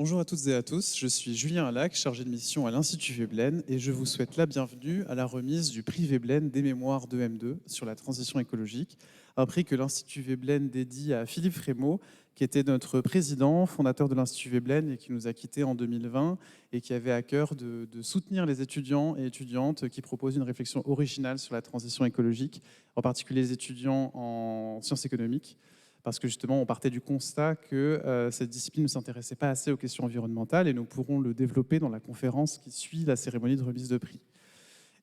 Bonjour à toutes et à tous, je suis Julien Alac, chargé de mission à l'Institut Veblen et je vous souhaite la bienvenue à la remise du prix Veblen des mémoires de M2 sur la transition écologique, un prix que l'Institut Veblen dédie à Philippe Frémaux, qui était notre président, fondateur de l'Institut Veblen et qui nous a quittés en 2020 et qui avait à cœur de soutenir les étudiants et étudiantes qui proposent une réflexion originale sur la transition écologique, en particulier les étudiants en sciences économiques, parce que justement, on partait du constat que cette discipline ne s'intéressait pas assez aux questions environnementales et nous pourrons le développer dans la conférence qui suit la cérémonie de remise de prix.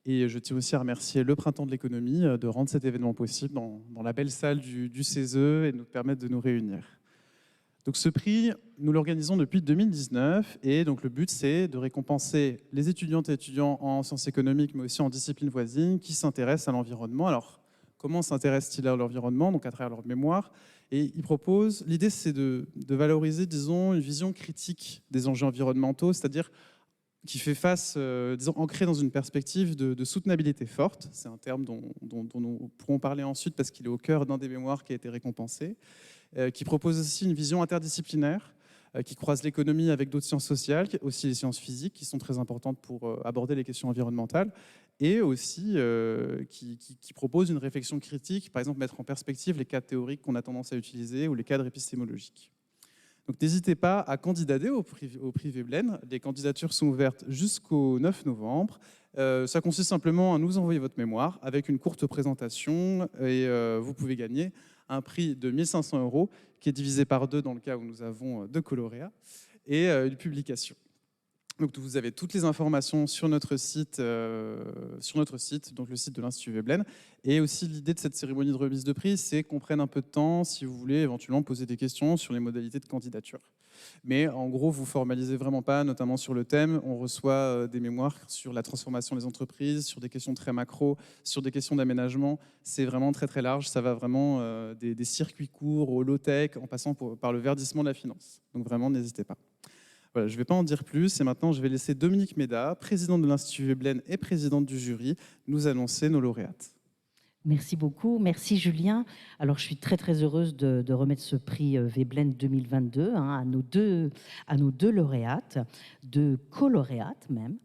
Et je tiens aussi à remercier le Printemps de l'économie de rendre cet événement possible dans la belle salle du CESE et de nous permettre de nous réunir. Donc ce prix, nous l'organisons depuis 2019 et donc le but c'est de récompenser les étudiantes et étudiants en sciences économiques mais aussi en disciplines voisines qui s'intéressent à l'environnement. Alors comment s'intéressent-ils à l'environnement? Donc à travers leur mémoire. Et il propose, l'idée c'est de valoriser, disons, une vision critique des enjeux environnementaux, c'est-à-dire qui fait face, disons, ancré dans une perspective de soutenabilité forte. C'est un terme dont nous pourrons parler ensuite parce qu'il est au cœur d'un des mémoires qui a été récompensé, qui propose aussi une vision interdisciplinaire, qui croise l'économie avec d'autres sciences sociales, aussi les sciences physiques qui sont très importantes pour aborder les questions environnementales, et aussi qui propose une réflexion critique, par exemple mettre en perspective les cadres théoriques qu'on a tendance à utiliser ou les cadres épistémologiques. Donc n'hésitez pas à candidater au prix Veblen. Les candidatures sont ouvertes jusqu'au 9 novembre. Ça consiste simplement à nous envoyer votre mémoire avec une courte présentation et vous pouvez gagner un prix de 1 500 € qui est divisé par 2 dans le cas où nous avons 2 lauréats et une publication. Donc vous avez toutes les informations sur notre site, donc le site de l'Institut Veblen. Et aussi l'idée de cette cérémonie de remise de prix, c'est qu'on prenne un peu de temps si vous voulez éventuellement poser des questions sur les modalités de candidature. Mais en gros, vous formalisez vraiment pas, notamment sur le thème. On reçoit des mémoires sur la transformation des entreprises, sur des questions très macro, sur des questions d'aménagement. C'est vraiment très très large. Ça va vraiment des circuits courts au low-tech, en passant par le verdissement de la finance. Donc vraiment, n'hésitez pas. Voilà, je ne vais pas en dire plus et maintenant je vais laisser Dominique Méda, présidente de l'Institut Veblen et présidente du jury, nous annoncer nos lauréates. Merci beaucoup, merci Julien. Alors je suis très très heureuse de remettre ce prix Veblen 2022 à nos deux lauréates, deux co-lauréates même.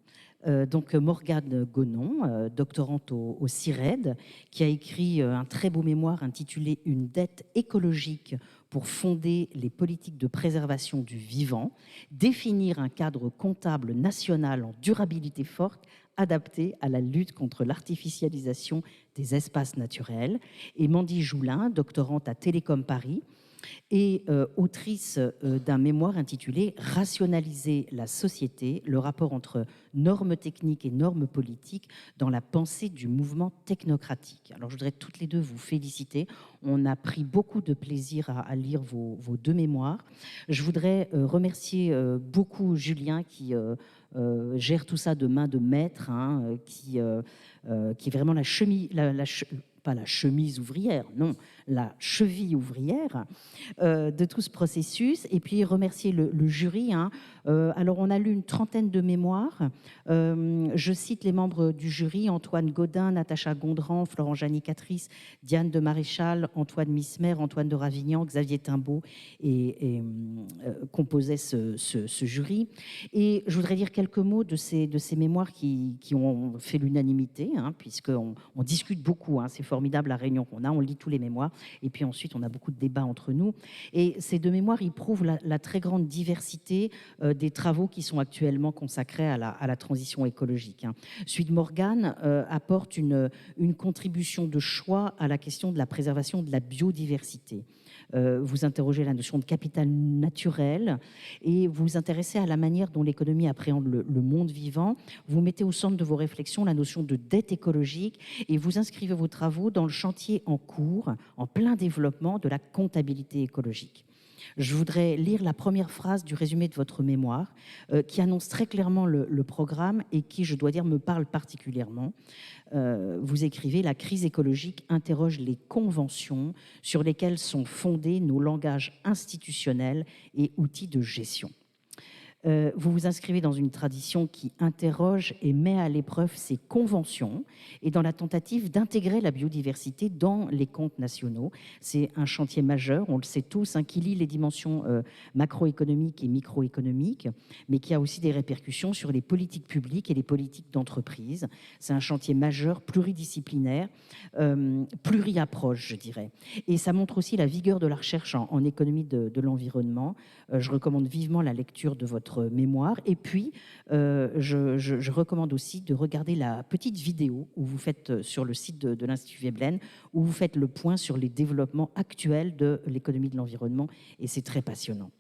Donc Morgane Gonon, doctorante au CIRED, qui a écrit un très beau mémoire intitulé « Une dette écologique pour fonder les politiques de préservation du vivant, définir un cadre comptable national en durabilité forte adapté à la lutte contre l'artificialisation des espaces naturels ». Et Mandy Joulin, doctorante à Télécom Paris, et autrice d'un mémoire intitulé « Rationaliser la société, le rapport entre normes techniques et normes politiques dans la pensée du mouvement technocratique ». Alors je voudrais toutes les deux vous féliciter. On a pris beaucoup de plaisir à lire vos deux mémoires. Je voudrais remercier beaucoup Julien qui gère tout ça de main de maître, qui est vraiment pas la chemise ouvrière, non, la cheville ouvrière de tout ce processus. Et puis remercier le jury. Alors on a lu une trentaine de mémoires. Je cite les membres du jury: Antoine Gaudin, Natacha Gondran, Florent Janicatrice, Diane de Maréchal, Antoine Mismer, Antoine de Ravignan, Xavier Timbaud composaient ce jury. Et je voudrais dire quelques mots de ces mémoires qui ont fait l'unanimité, puisqu'on discute beaucoup. C'est formidable la réunion qu'on a, on lit tous les mémoires et puis ensuite on a beaucoup de débats entre nous. Et ces deux mémoires, ils prouvent la très grande diversité des travaux qui sont actuellement consacrés à la transition écologique. Celui de Morgane apporte une contribution de choix à la question de la préservation de la biodiversité. Vous interrogez la notion de capital naturel et vous vous intéressez à la manière dont l'économie appréhende le monde vivant. Vous mettez au centre de vos réflexions la notion de dette écologique et vous inscrivez vos travaux dans le chantier en cours, en plein développement de la comptabilité écologique. Je voudrais lire la première phrase du résumé de votre mémoire qui annonce très clairement le programme et qui, je dois dire, me parle particulièrement. Vous écrivez « La crise écologique interroge les conventions sur lesquelles sont fondés nos langages institutionnels et outils de gestion ». Vous vous inscrivez dans une tradition qui interroge et met à l'épreuve ses conventions et dans la tentative d'intégrer la biodiversité dans les comptes nationaux. C'est un chantier majeur, on le sait tous, qui lie les dimensions macroéconomiques et microéconomiques, mais qui a aussi des répercussions sur les politiques publiques et les politiques d'entreprise. C'est un chantier majeur, pluridisciplinaire, pluriapproche, je dirais. Et ça montre aussi la vigueur de la recherche en économie de l'environnement. Je recommande vivement la lecture de votre mémoire. Et puis, je recommande aussi de regarder la petite vidéo où vous faites sur le site de l'Institut Veblen, où vous faites le point sur les développements actuels de l'économie de l'environnement. Et c'est très passionnant.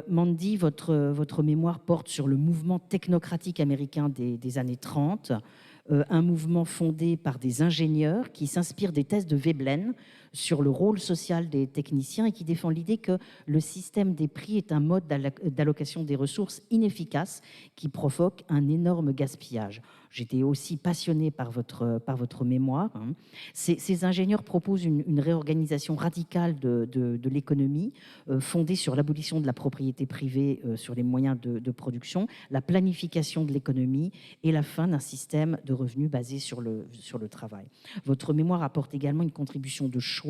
Mandy, votre mémoire porte sur le mouvement technocratique américain des années 30, un mouvement fondé par des ingénieurs qui s'inspirent des thèses de Veblen sur le rôle social des techniciens et qui défend l'idée que le système des prix est un mode d'allocation des ressources inefficace qui provoque un énorme gaspillage. J'étais aussi passionnée par votre mémoire. Ces ingénieurs proposent une réorganisation radicale de l'économie fondée sur l'abolition de la propriété privée sur les moyens de production, la planification de l'économie et la fin d'un système de revenus basé sur le travail. Votre mémoire apporte également une contribution de choix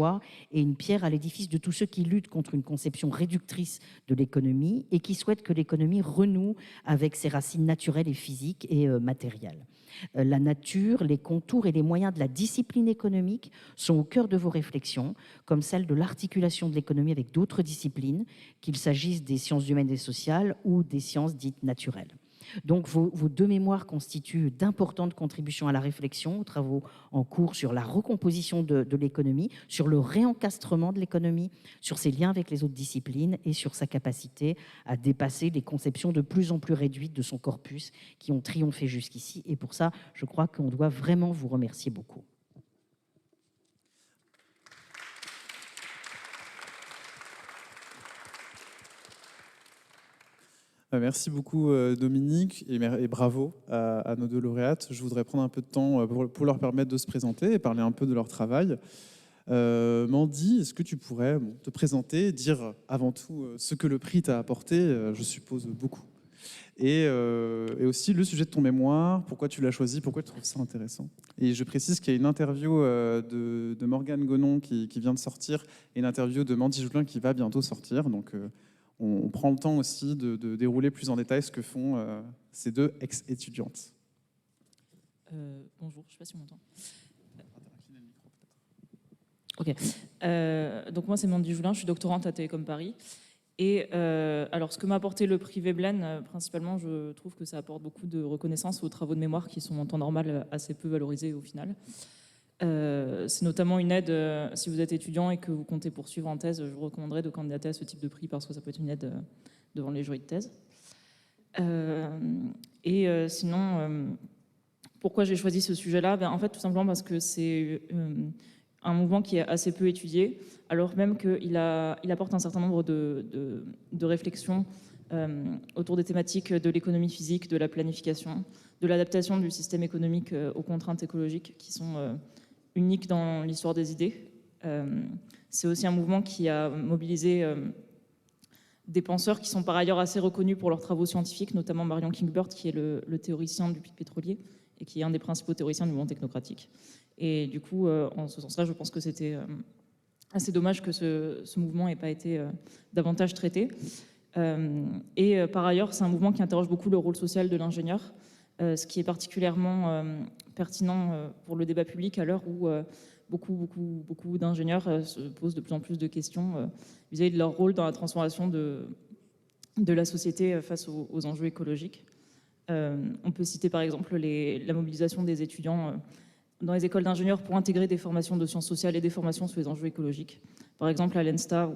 et une pierre à l'édifice de tous ceux qui luttent contre une conception réductrice de l'économie et qui souhaitent que l'économie renoue avec ses racines naturelles et physiques et matérielles. La nature, les contours et les moyens de la discipline économique sont au cœur de vos réflexions, comme celle de l'articulation de l'économie avec d'autres disciplines, qu'il s'agisse des sciences humaines et sociales ou des sciences dites naturelles. Donc vos deux mémoires constituent d'importantes contributions à la réflexion, aux travaux en cours sur la recomposition de l'économie, sur le réencastrement de l'économie, sur ses liens avec les autres disciplines et sur sa capacité à dépasser les conceptions de plus en plus réduites de son corpus qui ont triomphé jusqu'ici. Et pour ça, je crois qu'on doit vraiment vous remercier beaucoup. Merci beaucoup Dominique et bravo à nos deux lauréates. Je voudrais prendre un peu de temps pour leur permettre de se présenter et parler un peu de leur travail. Mandy, est-ce que tu pourrais te présenter, dire avant tout ce que le prix t'a apporté, je suppose beaucoup, et aussi le sujet de ton mémoire, pourquoi tu l'as choisi, pourquoi tu trouves ça intéressant. Et je précise qu'il y a une interview de Morgane Gonon qui vient de sortir et une interview de Mandy Joulin qui va bientôt sortir. Donc on prend le temps aussi de dérouler plus en détail ce que font ces deux ex-étudiantes. Bonjour, je ne sais pas si on m'entend. Ok. Donc moi, c'est Mandy Joulin, je suis doctorante à Télécom Paris. Et alors, ce que m'a apporté le prix Veblen, principalement, je trouve que ça apporte beaucoup de reconnaissance aux travaux de mémoire qui sont en temps normal assez peu valorisés au final. C'est notamment une aide, si vous êtes étudiant et que vous comptez poursuivre en thèse, je vous recommanderais de candidater à ce type de prix parce que ça peut être une aide devant les jurys de thèse. Sinon, pourquoi j'ai choisi ce sujet-là? En fait, tout simplement parce que c'est un mouvement qui est assez peu étudié, alors même qu'il apporte un certain nombre de réflexions autour des thématiques de l'économie physique, de la planification, de l'adaptation du système économique aux contraintes écologiques qui sont uniques dans l'histoire des idées. C'est aussi un mouvement qui a mobilisé des penseurs qui sont par ailleurs assez reconnus pour leurs travaux scientifiques, notamment Marion Kingbert, qui est le théoricien du pic pétrolier et qui est un des principaux théoriciens du mouvement technocratique. Et du coup, en ce sens-là, je pense que c'était assez dommage que ce mouvement n'ait pas été davantage traité. Par ailleurs, c'est un mouvement qui interroge beaucoup le rôle social de l'ingénieur, ce qui est particulièrement pertinent pour le débat public à l'heure où beaucoup d'ingénieurs se posent de plus en plus de questions vis-à-vis de leur rôle dans la transformation de la société face aux enjeux écologiques. On peut citer par exemple la mobilisation des étudiants dans les écoles d'ingénieurs pour intégrer des formations de sciences sociales et des formations sur les enjeux écologiques. Par exemple à l'ENSTA,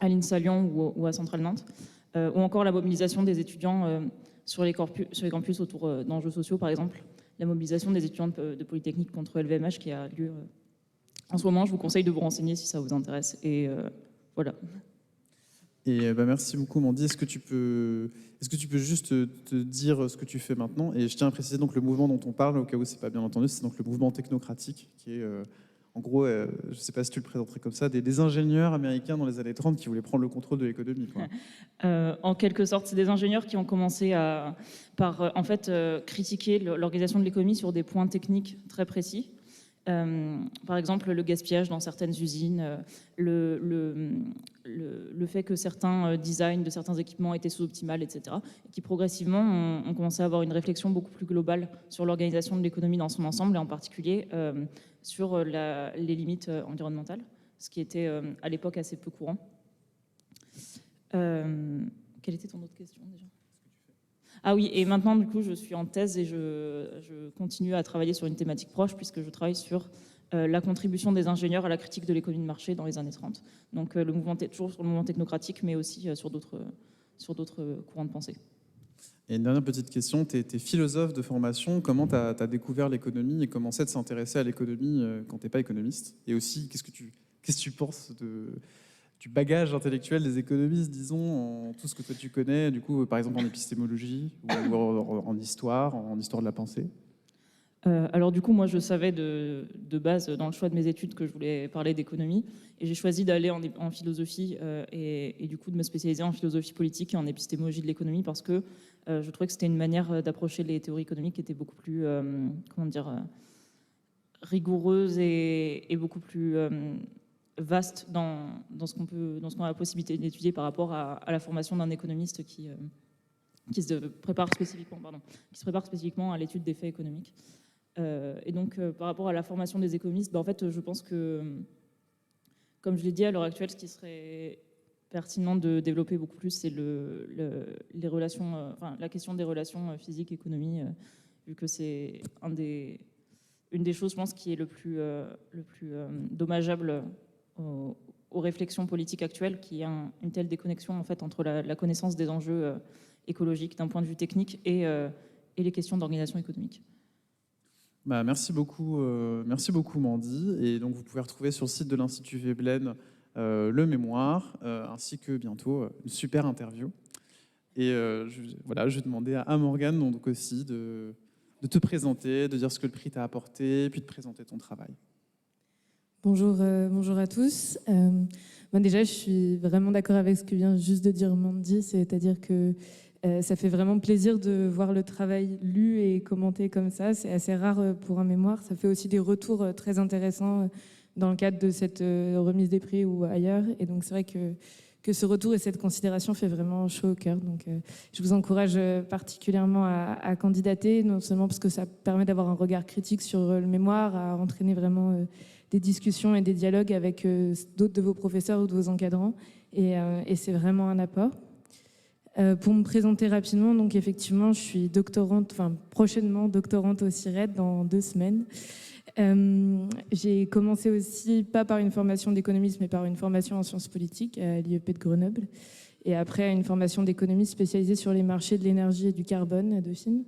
à l'INSA Lyon ou à Centrale Nantes, ou encore la mobilisation des étudiants sur les campus autour d'enjeux sociaux, par exemple la mobilisation des étudiants de Polytechnique contre LVMH qui a lieu en ce moment. Je vous conseille de vous renseigner si ça vous intéresse. Et voilà. Et merci beaucoup Mandy. Est-ce que tu peux juste te dire ce que tu fais maintenant? Et je tiens à préciser donc le mouvement dont on parle, au cas où c'est pas bien entendu, c'est donc le mouvement technocratique qui est En gros, je ne sais pas si tu le présenterais comme ça, des ingénieurs américains dans les années 30 qui voulaient prendre le contrôle de l'économie, quoi. En quelque sorte, c'est des ingénieurs qui ont commencé par critiquer l'organisation de l'économie sur des points techniques très précis. Par exemple, le gaspillage dans certaines usines, le fait que certains designs de certains équipements étaient sous-optimales, etc. Et qui progressivement ont commencé à avoir une réflexion beaucoup plus globale sur l'organisation de l'économie dans son ensemble, et en particulier sur les limites environnementales, ce qui était à l'époque assez peu courant. Quelle était ton autre question déjà ? Ah oui, et maintenant, du coup, je suis en thèse et je continue à travailler sur une thématique proche, puisque je travaille sur la contribution des ingénieurs à la critique de l'économie de marché dans les années 30. Donc, toujours sur le mouvement technocratique, mais aussi sur d'autres courants de pensée. Et une dernière petite question, tu es philosophe de formation. Comment tu as découvert l'économie et comment c'est de s'intéresser à l'économie quand tu n'es pas économiste? Et aussi, qu'est-ce que tu penses du bagage intellectuel des économistes, disons, en tout ce que toi tu connais, du coup, par exemple en épistémologie ou en histoire de la pensée? Alors du coup, moi, je savais de base, dans le choix de mes études, que je voulais parler d'économie. Et j'ai choisi d'aller en philosophie et du coup de me spécialiser en philosophie politique et en épistémologie de l'économie parce que je trouvais que c'était une manière d'approcher les théories économiques qui était beaucoup plus, rigoureuse et beaucoup plus vaste dans ce qu'on a la possibilité d'étudier par rapport à la formation d'un économiste qui se prépare spécifiquement à l'étude des faits économiques. Et donc, par rapport à la formation des économistes, en fait, je pense que, comme je l'ai dit, à l'heure actuelle, ce qui serait pertinent de développer beaucoup plus, c'est les relations, la question des relations physique-économie, vu que c'est une des choses, je pense, qui est le plus dommageable aux réflexions politiques actuelles, qui est une telle déconnexion en fait entre la connaissance des enjeux écologiques d'un point de vue technique et les questions d'organisation économique. Merci beaucoup Mandy. Et donc vous pouvez retrouver sur le site de l'Institut Veblen le mémoire, ainsi que bientôt une super interview. Et je vais demander à Morgane donc aussi de te présenter, de dire ce que le prix t'a apporté, puis de présenter ton travail. Bonjour à tous. Déjà, je suis vraiment d'accord avec ce que vient juste de dire Mandy, c'est-à-dire que ça fait vraiment plaisir de voir le travail lu et commenté comme ça. C'est assez rare pour un mémoire. Ça fait aussi des retours très intéressants dans le cadre de cette remise des prix ou ailleurs. Et donc, c'est vrai que ce retour et cette considération fait vraiment chaud au cœur. Donc, je vous encourage particulièrement à candidater, non seulement parce que ça permet d'avoir un regard critique sur le mémoire, à entraîner vraiment des discussions et des dialogues avec d'autres de vos professeurs ou de vos encadrants. Et c'est vraiment un apport. Pour me présenter rapidement, donc effectivement, je suis prochainement doctorante au CIRED dans 2 semaines. J'ai commencé aussi, pas par une formation d'économiste, mais par une formation en sciences politiques à l'IEP de Grenoble. Et après, une formation d'économiste spécialisée sur les marchés de l'énergie et du carbone à Dauphine.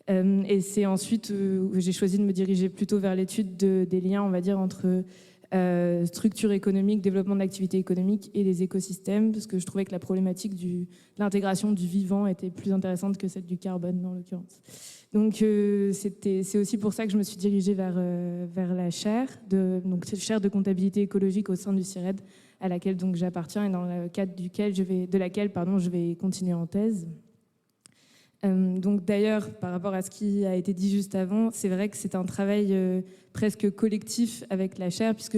Et c'est ensuite où j'ai choisi de me diriger plutôt vers l'étude des liens, on va dire, entre structure économique, développement de l'activité économique et les écosystèmes, parce que je trouvais que la problématique de l'intégration du vivant était plus intéressante que celle du carbone, en l'occurrence. Donc c'est aussi pour ça que je me suis dirigée vers la chaire, chaire de comptabilité écologique au sein du CIRED, à laquelle donc j'appartiens et dans le cadre de laquelle je vais continuer en thèse. Donc d'ailleurs, par rapport à ce qui a été dit juste avant, c'est vrai que c'est un travail presque collectif avec la chaire, puisque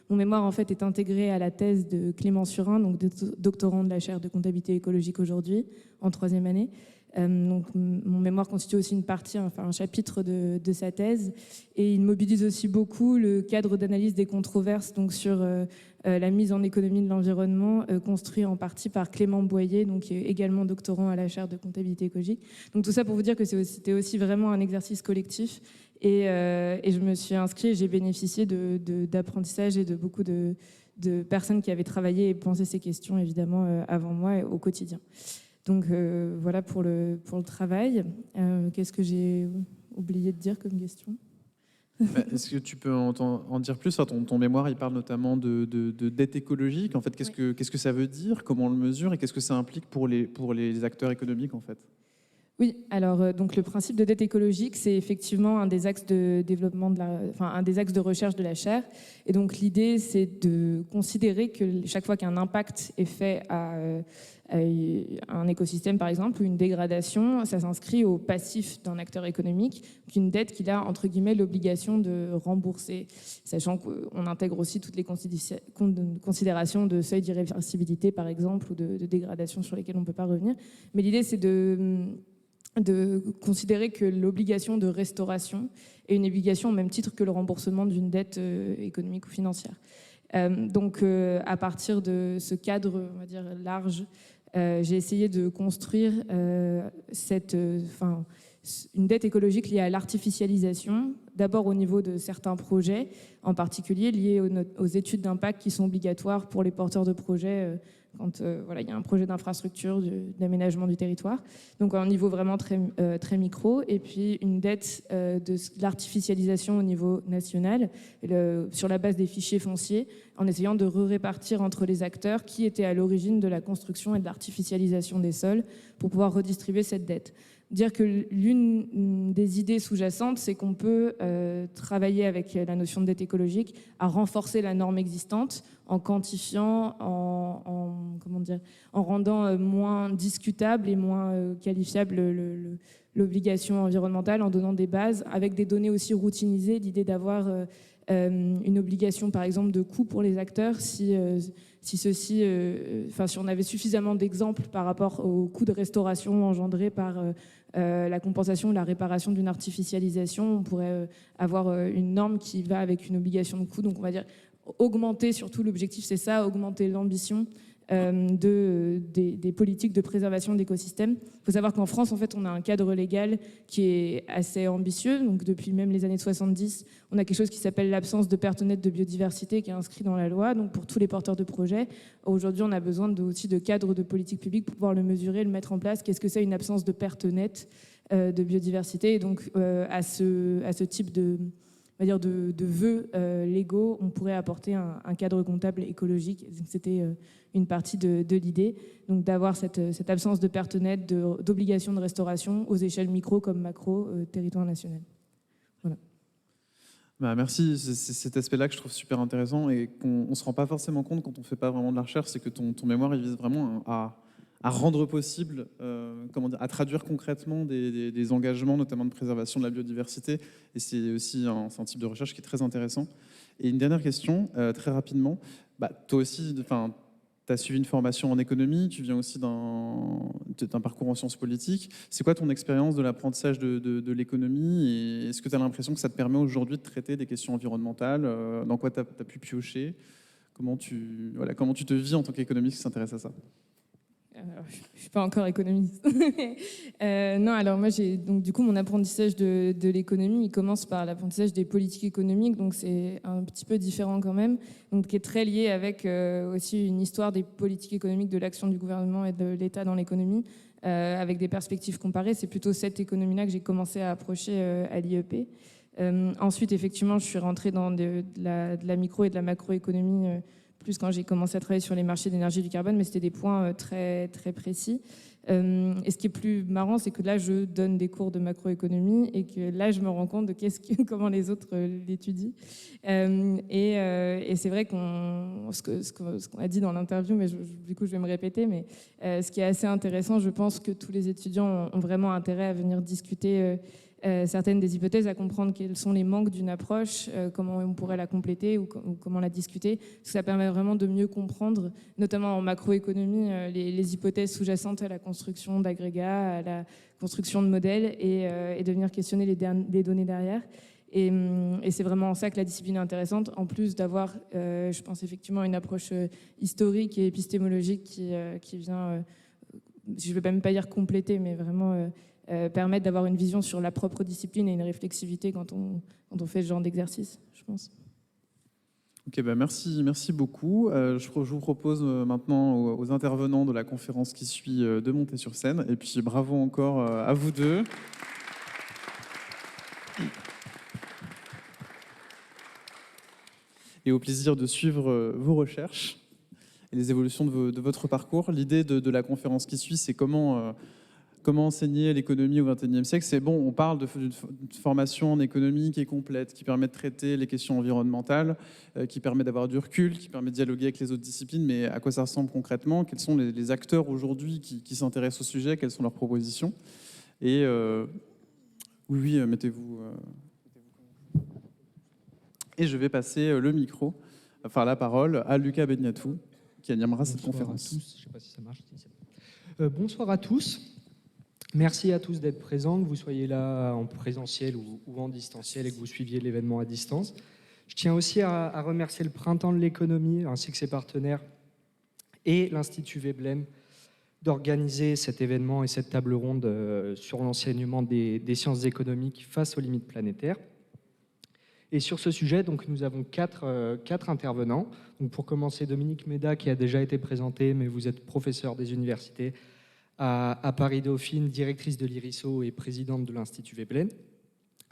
mon mémoire en fait est intégré à la thèse de Clément Surin, donc doctorant de la chaire de comptabilité écologique aujourd'hui, en 3e année. Donc mon mémoire constitue aussi une partie, un chapitre de sa thèse, et il mobilise aussi beaucoup le cadre d'analyse des controverses donc sur la mise en économie de l'environnement, construit en partie par Clément Boyer, donc qui est également doctorant à la chaire de comptabilité écologique. Donc tout ça pour vous dire que c'était aussi vraiment un exercice collectif, et je me suis inscrite, j'ai bénéficié d'apprentissage et de beaucoup de personnes qui avaient travaillé et pensé ces questions évidemment avant moi et au quotidien. Donc voilà pour le travail. Qu'est-ce que j'ai oublié de dire comme question ? Est-ce que tu peux en dire plus ? Ton mémoire, il parle notamment de dette écologique. En fait, qu'est-ce que ça veut dire ? Comment on le mesure ? Et qu'est-ce que ça implique pour les acteurs économiques, en fait ? Oui, alors donc le principe de dette écologique, c'est effectivement un des axes de développement un des axes de recherche de la chaire. Et donc l'idée, c'est de considérer que chaque fois qu'un impact est fait à un écosystème, par exemple, ou une dégradation, ça s'inscrit au passif d'un acteur économique, qu'une dette qu'il a entre guillemets l'obligation de rembourser, sachant qu'on intègre aussi toutes les considérations de seuil d'irréversibilité, par exemple, ou de dégradation sur lesquelles on ne peut pas revenir. Mais l'idée, c'est de considérer que l'obligation de restauration est une obligation au même titre que le remboursement d'une dette économique ou financière. Donc, à partir de ce cadre, on va dire, large, j'ai essayé de construire une dette écologique liée à l'artificialisation, d'abord au niveau de certains projets, en particulier liés aux études d'impact qui sont obligatoires pour les porteurs de projets quand il y a un projet d'infrastructure, d'aménagement du territoire. Donc, à un niveau vraiment très micro. Et puis, une dette de l'artificialisation au niveau national, sur la base des fichiers fonciers, en essayant de répartir entre les acteurs qui étaient à l'origine de la construction et de l'artificialisation des sols pour pouvoir redistribuer cette dette. Dire que l'une des idées sous-jacentes, c'est qu'on peut travailler avec la notion de dette écologique à renforcer la norme existante en quantifiant, en rendant moins discutable et moins qualifiable l'obligation environnementale, en donnant des bases avec des données aussi routinisées. L'idée d'avoir une obligation, par exemple, de coût pour les acteurs si on avait suffisamment d'exemples par rapport au coût de restauration engendré par la compensation ou la réparation d'une artificialisation, on pourrait avoir une norme qui va avec une obligation de coût. Donc, on va dire augmenter, surtout l'objectif, c'est ça, augmenter l'ambition des politiques de préservation d'écosystèmes. Il faut savoir qu'en France, en fait, on a un cadre légal qui est assez ambitieux. Donc, depuis même les années 70, on a quelque chose qui s'appelle l'absence de perte nette de biodiversité qui est inscrit dans la loi. Donc, pour tous les porteurs de projets, aujourd'hui, on a besoin aussi de cadres de politique publique pour pouvoir le mesurer, le mettre en place. Qu'est-ce que c'est une absence de perte nette de biodiversité? Et donc, à ce type de vœux légaux, on pourrait apporter un cadre comptable écologique. C'était une partie de l'idée, donc d'avoir cette absence de perte nette, d'obligation de restauration aux échelles micro comme macro, territoire national. Voilà. Merci, c'est cet aspect-là que je trouve super intéressant et qu'on ne se rend pas forcément compte quand on ne fait pas vraiment de la recherche, c'est que ton mémoire il vise vraiment à rendre possible, à traduire concrètement des engagements, notamment de préservation de la biodiversité. Et c'est aussi un type de recherche qui est très intéressant. Et une dernière question, très rapidement. Toi aussi, tu as suivi une formation en économie, tu viens aussi d'un parcours en sciences politiques. C'est quoi ton expérience de l'apprentissage de l'économie et est-ce que tu as l'impression que ça te permet aujourd'hui de traiter des questions environnementales? Dans quoi tu as pu piocher? Comment tu te vis en tant qu'économiste qui s'intéresse à ça? Alors, je ne suis pas encore économiste. Non, alors moi, du coup, mon apprentissage de l'économie, il commence par l'apprentissage des politiques économiques, donc c'est un petit peu différent quand même, donc qui est très lié avec aussi une histoire des politiques économiques, de l'action du gouvernement et de l'État dans l'économie, avec des perspectives comparées. C'est plutôt cette économie-là que j'ai commencé à approcher à l'IEP. Ensuite, effectivement, je suis rentrée dans de la micro et de la macroéconomie, plus quand j'ai commencé à travailler sur les marchés d'énergie du carbone, mais c'était des points très, très précis. Et ce qui est plus marrant, c'est que là, je donne des cours de macroéconomie et que là, je me rends compte de comment les autres l'étudient. Et c'est vrai ce qu'on a dit dans l'interview, mais du coup, je vais me répéter, mais ce qui est assez intéressant, je pense que tous les étudiants ont vraiment intérêt à venir discuter certaines des hypothèses, à comprendre quels sont les manques d'une approche, comment on pourrait la compléter ou comment la discuter. Parce que ça permet vraiment de mieux comprendre, notamment en macroéconomie, les hypothèses sous-jacentes à la construction d'agrégats, à la construction de modèles et de venir questionner les données derrière. Et c'est vraiment en ça que la discipline est intéressante, en plus d'avoir, je pense effectivement, une approche historique et épistémologique qui vient, je ne vais même pas dire compléter, mais vraiment permettre d'avoir une vision sur la propre discipline et une réflexivité quand on fait ce genre d'exercice, je pense. Ok, merci beaucoup. Je vous propose maintenant aux intervenants de la conférence qui suit de monter sur scène. Et puis bravo encore à vous deux. Et au plaisir de suivre vos recherches et les évolutions de votre parcours. L'idée de la conférence qui suit, c'est comment comment enseigner l'économie au XXIe siècle. C'est bon, on parle de formation en économie qui est complète, qui permet de traiter les questions environnementales, qui permet d'avoir du recul, qui permet de dialoguer avec les autres disciplines, mais à quoi ça ressemble concrètement? Quels sont les acteurs aujourd'hui qui s'intéressent au sujet? Quelles sont leurs propositions? Et oui, mettez-vous... Et je vais passer le micro, enfin la parole, à Lucas Begnatou, qui animera cette conférence. Bonsoir à tous. Je ne sais pas si ça marche. Bonsoir à tous. Merci à tous d'être présents, que vous soyez là en présentiel ou en distanciel et que vous suiviez l'événement à distance. Je tiens aussi à remercier le Printemps de l'économie ainsi que ses partenaires et l'Institut Veblen d'organiser cet événement et cette table ronde sur l'enseignement des sciences économiques face aux limites planétaires. Et sur ce sujet, donc, nous avons quatre intervenants. Donc, pour commencer, Dominique Méda, qui a déjà été présenté, mais vous êtes professeur des universités à Paris-Dauphine, directrice de l'IRISO et présidente de l'Institut Veblen.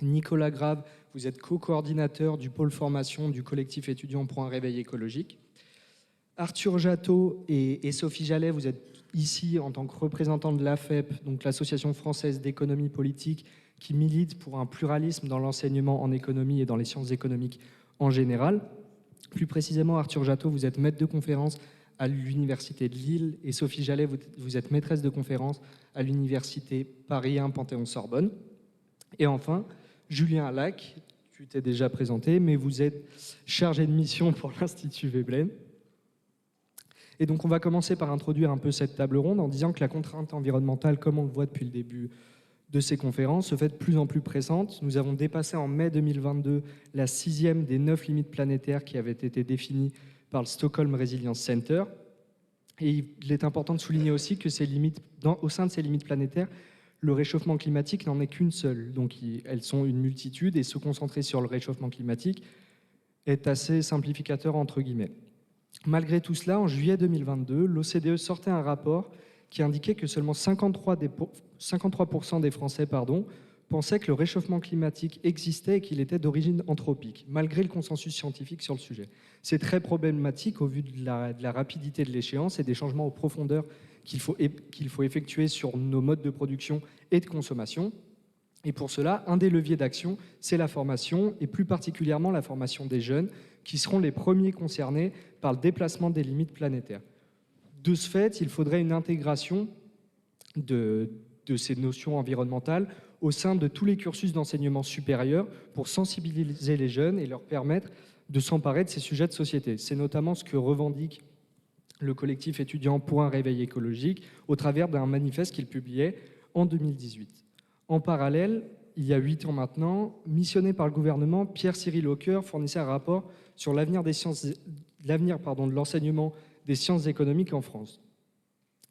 Nicolas Grave, vous êtes co-coordinateur du pôle formation du collectif étudiant pour un réveil écologique. Arthur Jattot et Sophie Jallet, vous êtes ici en tant que représentant de l'AFEP, donc l'Association française d'économie politique, qui milite pour un pluralisme dans l'enseignement en économie et dans les sciences économiques en général. Plus précisément, Arthur Jattot, vous êtes maître de conférence à l'Université de Lille et Sophie Jallet, vous êtes maîtresse de conférence à l'Université Paris 1 Panthéon-Sorbonne. Et enfin, Julien Alac, tu t'es déjà présenté, mais vous êtes chargé de mission pour l'Institut Veblen. Et donc, on va commencer par introduire un peu cette table ronde en disant que la contrainte environnementale, comme on le voit depuis le début de ces conférences, se fait de plus en plus pressante. Nous avons dépassé en mai 2022 la 6e des 9 limites planétaires qui avaient été définies par le Stockholm Resilience Center. Et il est important de souligner aussi que ces limites, au sein de ces limites planétaires, le réchauffement climatique n'en est qu'une seule. Donc elles sont une multitude et se concentrer sur le réchauffement climatique est assez simplificateur entre guillemets. Malgré tout cela, en juillet 2022, l'OCDE sortait un rapport qui indiquait que seulement 53% des Français pensaient que le réchauffement climatique existait et qu'il était d'origine anthropique, malgré le consensus scientifique sur le sujet. C'est très problématique au vu de la rapidité de l'échéance et des changements en profondeur qu'il faut effectuer sur nos modes de production et de consommation. Et pour cela, un des leviers d'action, c'est la formation, et plus particulièrement la formation des jeunes, qui seront les premiers concernés par le déplacement des limites planétaires. De ce fait, il faudrait une intégration de ces notions environnementales au sein de tous les cursus d'enseignement supérieur pour sensibiliser les jeunes et leur permettre de s'emparer de ces sujets de société. C'est notamment ce que revendique le collectif étudiant pour un réveil écologique au travers d'un manifeste qu'il publiait en 2018. En parallèle, il y a 8 ans maintenant, missionné par le gouvernement, Pierre-Cyril Haucoeur fournissait un rapport sur l'avenir de l'enseignement des sciences économiques en France.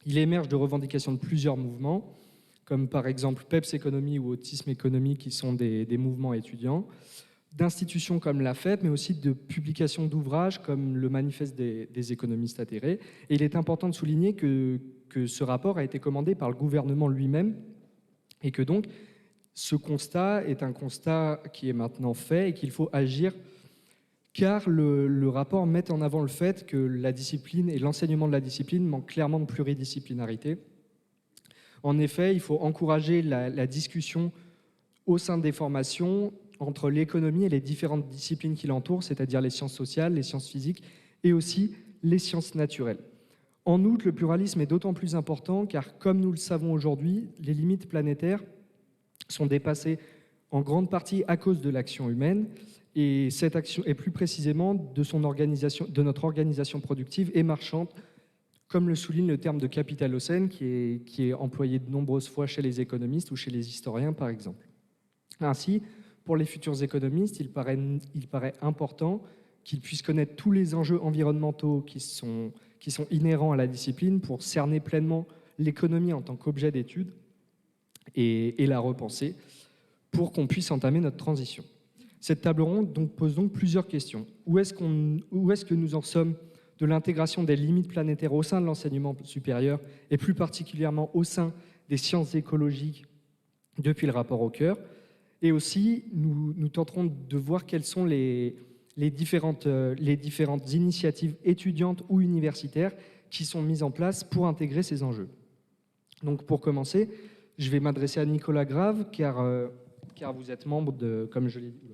Il émerge de revendications de plusieurs mouvements, comme par exemple PEPS Économie ou Autisme Économie, qui sont des mouvements étudiants, d'institutions comme la FEP, mais aussi de publications d'ouvrages comme le Manifeste des économistes atterrés. Et il est important de souligner que ce rapport a été commandé par le gouvernement lui-même et que donc ce constat est un constat qui est maintenant fait et qu'il faut agir, car le rapport met en avant le fait que la discipline et l'enseignement de la discipline manquent clairement de pluridisciplinarité. En effet, il faut encourager la discussion au sein des formations entre l'économie et les différentes disciplines qui l'entourent, c'est-à-dire les sciences sociales, les sciences physiques et aussi les sciences naturelles. En outre, le pluralisme est d'autant plus important car, comme nous le savons aujourd'hui, les limites planétaires sont dépassées en grande partie à cause de l'action humaine, et cette action est plus précisément de notre organisation productive et marchande, comme le souligne le terme de capitalocène qui est employé de nombreuses fois chez les économistes ou chez les historiens par exemple. Ainsi, pour les futurs économistes, il paraît important qu'ils puissent connaître tous les enjeux environnementaux qui sont inhérents à la discipline pour cerner pleinement l'économie en tant qu'objet d'étude et la repenser pour qu'on puisse entamer notre transition. Cette table ronde pose donc plusieurs questions. Où est-ce que nous en sommes de l'intégration des limites planétaires au sein de l'enseignement supérieur et plus particulièrement au sein des sciences écologiques depuis le rapport Haucoeur? Et aussi, nous tenterons de voir quelles sont les différentes initiatives étudiantes ou universitaires qui sont mises en place pour intégrer ces enjeux. Donc pour commencer, Je vais m'adresser à Nicolas Grave, car vous êtes membre de, comme je l'ai dit,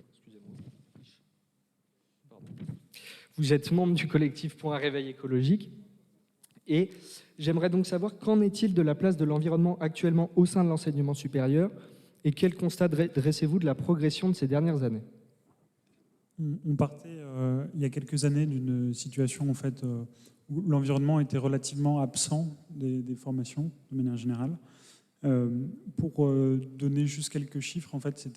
vous êtes membre du collectif Pour un réveil écologique. Et j'aimerais donc savoir qu'en est-il de la place de l'environnement actuellement au sein de l'enseignement supérieur et quel constat dressez-vous de la progression de ces dernières années? On partait il y a quelques années d'une situation en fait, où l'environnement était relativement absent des formations de manière générale. Pour donner juste quelques chiffres, en fait,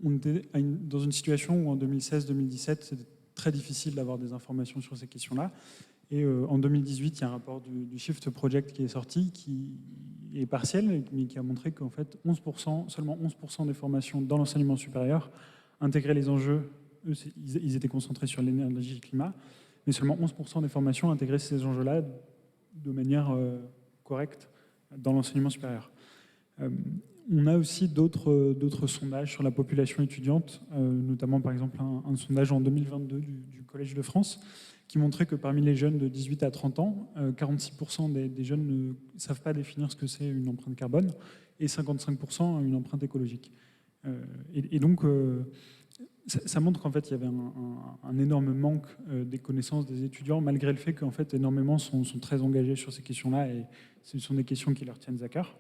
on était dans une situation où en 2016-2017, c'était très difficile d'avoir des informations sur ces questions-là. Et en 2018, il y a un rapport du Shift Project qui est sorti, qui est partiel, mais qui a montré qu'en fait, seulement 11% des formations dans l'enseignement supérieur intégraient les enjeux. Eux, ils étaient concentrés sur l'énergie et le climat, mais seulement 11% des formations intégraient ces enjeux-là de manière correcte dans l'enseignement supérieur. On a aussi d'autres sondages sur la population étudiante, notamment par exemple un sondage en 2022 du Collège de France, qui montrait que parmi les jeunes de 18 à 30 ans, 46% des jeunes ne savent pas définir ce que c'est une empreinte carbone et 55% une empreinte écologique. Et donc, ça montre qu'en fait, il y avait un énorme manque des connaissances des étudiants, malgré le fait qu'en fait, énormément sont très engagés sur ces questions-là et ce sont des questions qui leur tiennent à cœur.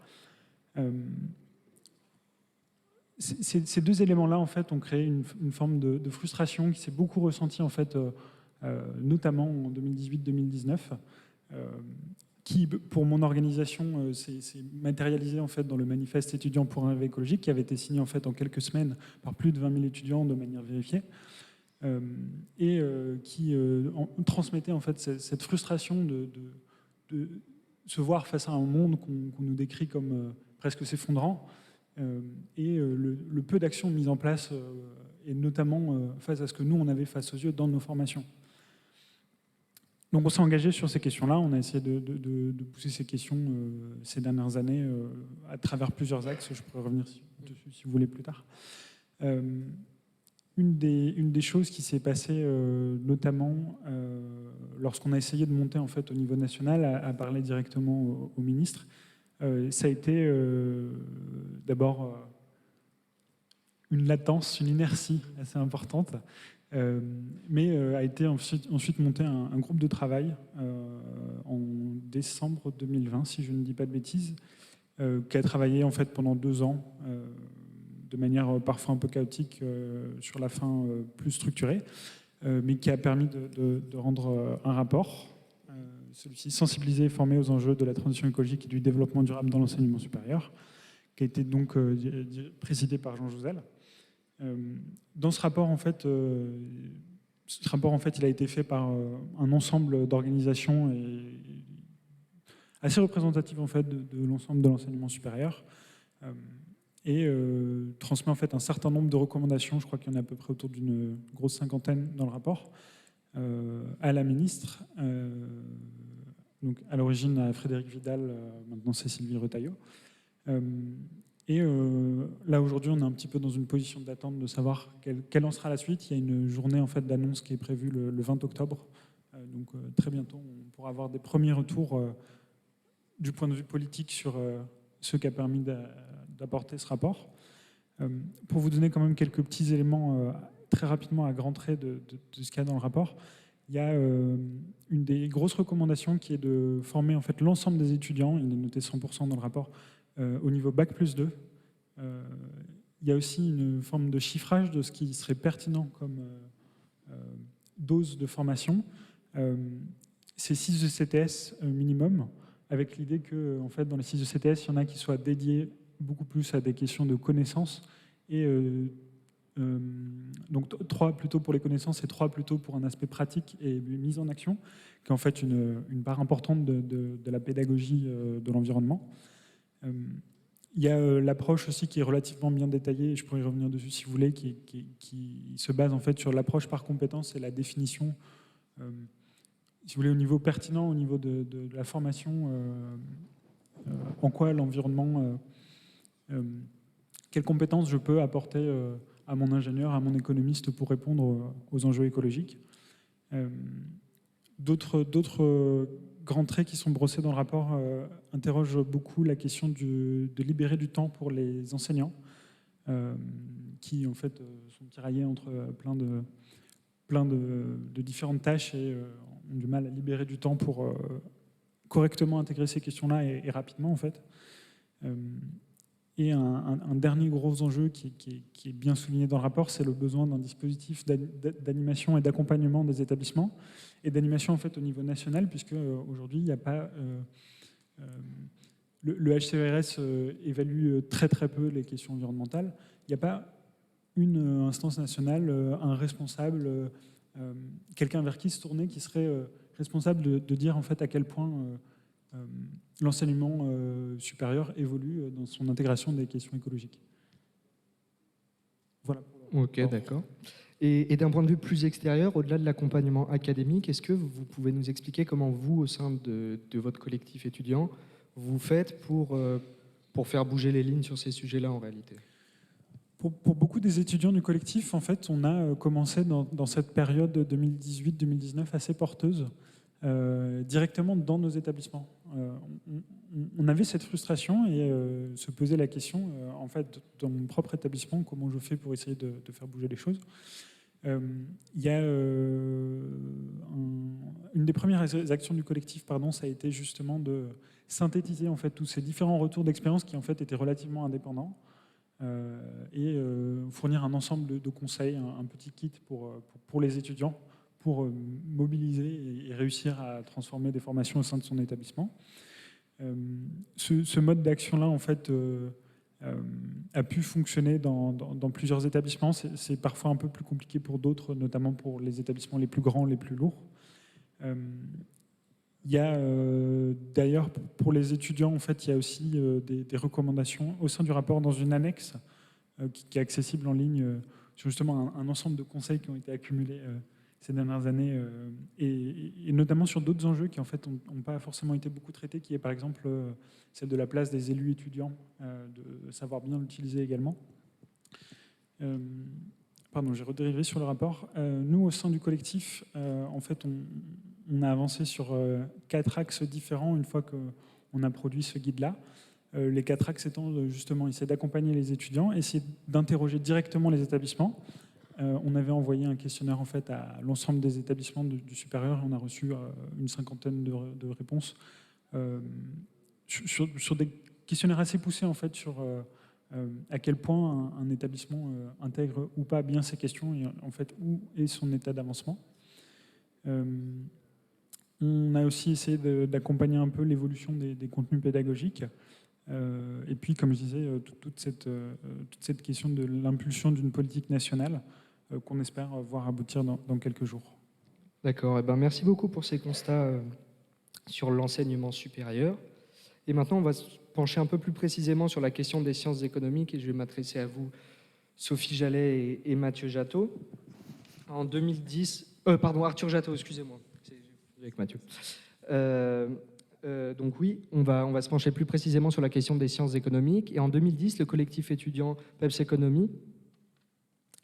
Ces deux éléments-là, en fait, ont créé une forme de frustration qui s'est beaucoup ressentie, en fait, notamment en 2018-2019, qui, pour mon organisation, s'est matérialisé en fait dans le manifeste étudiant pour un réveil écologique, qui avait été signé en fait en quelques semaines par plus de 20 000 étudiants de manière vérifiée, et qui transmettait en fait cette frustration de se voir face à un monde qu'on nous décrit comme presque s'effondrant, et le peu d'actions mises en place, et notamment face à ce que nous on avait face aux yeux dans nos formations. Donc on s'est engagé sur ces questions-là, on a essayé de pousser ces questions ces dernières années à travers plusieurs axes, je pourrais revenir dessus si vous voulez plus tard. Une des choses qui s'est passée notamment lorsqu'on a essayé de monter en fait, au niveau national à parler directement au ministre, ça a été d'abord une latence, une inertie assez importante. Mais a été ensuite monté un groupe de travail en décembre 2020, si je ne dis pas de bêtises, qui a travaillé en fait pendant 2 ans, de manière parfois un peu chaotique, sur la fin plus structurée, mais qui a permis de rendre un rapport, celui-ci sensibilisé et formé aux enjeux de la transition écologique et du développement durable dans l'enseignement supérieur, qui a été donc présidé par Jean Jouzel. Dans ce rapport, en fait, il a été fait par un ensemble d'organisations assez représentatives en fait, de l'ensemble de l'enseignement supérieur, et transmet en fait un certain nombre de recommandations, je crois qu'il y en a à peu près autour d'une grosse cinquantaine dans le rapport, à la ministre, donc à l'origine à Frédérique Vidal, maintenant c'est Sylvie Retailleau. Et là, aujourd'hui, on est un petit peu dans une position d'attente de savoir quelle en sera la suite. Il y a une journée en fait, d'annonce qui est prévue le 20 octobre. Donc très bientôt, on pourra avoir des premiers retours du point de vue politique sur ce qui a permis d'apporter ce rapport. Pour vous donner quand même quelques petits éléments très rapidement à grands traits de ce qu'il y a dans le rapport, il y a une des grosses recommandations qui est de former en fait, l'ensemble des étudiants, il est noté 100% dans le rapport, au niveau Bac+2. Il y a aussi une forme de chiffrage de ce qui serait pertinent comme dose de formation. C'est 6 ECTS minimum, avec l'idée que en fait, dans les 6 ECTS, il y en a qui soient dédiés beaucoup plus à des questions de connaissances, et donc 3 plutôt pour les connaissances et 3 plutôt pour un aspect pratique et mise en action, qui est en fait une part importante de la pédagogie de l'environnement. Il y a l'approche aussi qui est relativement bien détaillée, et je pourrais y revenir dessus si vous voulez, qui se base en fait sur l'approche par compétence et la définition, si vous voulez, au niveau pertinent, au niveau de la formation, en quoi l'environnement, quelles compétences je peux apporter à mon ingénieur, à mon économiste pour répondre aux enjeux écologiques. D'autres grands traits qui sont brossés dans le rapport interrogent beaucoup la question de libérer du temps pour les enseignants, qui en fait sont tiraillés entre plein de différentes tâches et ont du mal à libérer du temps pour correctement intégrer ces questions-là et rapidement en fait. Et un dernier gros enjeu qui est bien souligné dans le rapport, c'est le besoin d'un dispositif d'animation et d'accompagnement des établissements, et d'animation en fait au niveau national, puisque aujourd'hui il n'y a pas... le HCERS évalue très très peu les questions environnementales. Il n'y a pas une instance nationale, un responsable, quelqu'un vers qui se tourner qui serait responsable de dire en fait à quel point l'enseignement supérieur évolue dans son intégration des questions écologiques. Voilà. Ok, d'accord. Et d'un point de vue plus extérieur, au-delà de l'accompagnement académique, est-ce que vous pouvez nous expliquer comment vous, au sein de votre collectif étudiant, vous faites pour faire bouger les lignes sur ces sujets-là en réalité? Pour beaucoup des étudiants du collectif, en fait, on a commencé dans cette période 2018-2019 assez porteuse, directement dans nos établissements. On avait cette frustration et se posait la question, en fait, dans mon propre établissement, comment je fais pour essayer de faire bouger les choses. Il y a une des premières actions du collectif, ça a été justement de synthétiser en fait tous ces différents retours d'expérience qui en fait étaient relativement indépendants. Et fournir un ensemble de conseils, un petit kit pour les étudiants, pour mobiliser et réussir à transformer des formations au sein de son établissement. Ce mode d'action-là, en fait, a pu fonctionner dans plusieurs établissements. C'est parfois un peu plus compliqué pour d'autres, notamment pour les établissements les plus grands, les plus lourds. Il y a d'ailleurs pour les étudiants, en fait, il y a aussi des recommandations au sein du rapport dans une annexe qui est accessible en ligne sur justement un ensemble de conseils qui ont été accumulés ces dernières années et notamment sur d'autres enjeux qui en fait n'ont pas forcément été beaucoup traités, qui est par exemple celle de la place des élus étudiants, de savoir bien l'utiliser également. Pardon, j'ai redérivé sur le rapport. Nous, au sein du collectif, en fait, on a avancé sur 4 axes différents une fois qu'on a produit ce guide-là. Les 4 axes étant justement essayer d'accompagner les étudiants, essayer d'interroger directement les établissements. On avait envoyé un questionnaire en fait à l'ensemble des établissements du supérieur et on a reçu une 50aine de réponses sur des questionnaires assez poussés en fait sur à quel point un établissement intègre ou pas bien ces questions et en fait où est son état d'avancement. On a aussi essayé d'accompagner un peu l'évolution des contenus pédagogiques. Et puis, comme je disais, toute cette question de l'impulsion d'une politique nationale qu'on espère voir aboutir dans quelques jours. D'accord. Eh ben, merci beaucoup pour ces constats sur l'enseignement supérieur. Et maintenant, on va se pencher un peu plus précisément sur la question des sciences économiques et je vais m'adresser à vous, Sophie Jallet et Mathieu Jattot. En 2010... pardon, Arthur Jattot, excusez-moi. Avec Mathieu. Donc oui, on va se pencher plus précisément sur la question des sciences économiques. Et en 2010, le collectif étudiant PEPS Économie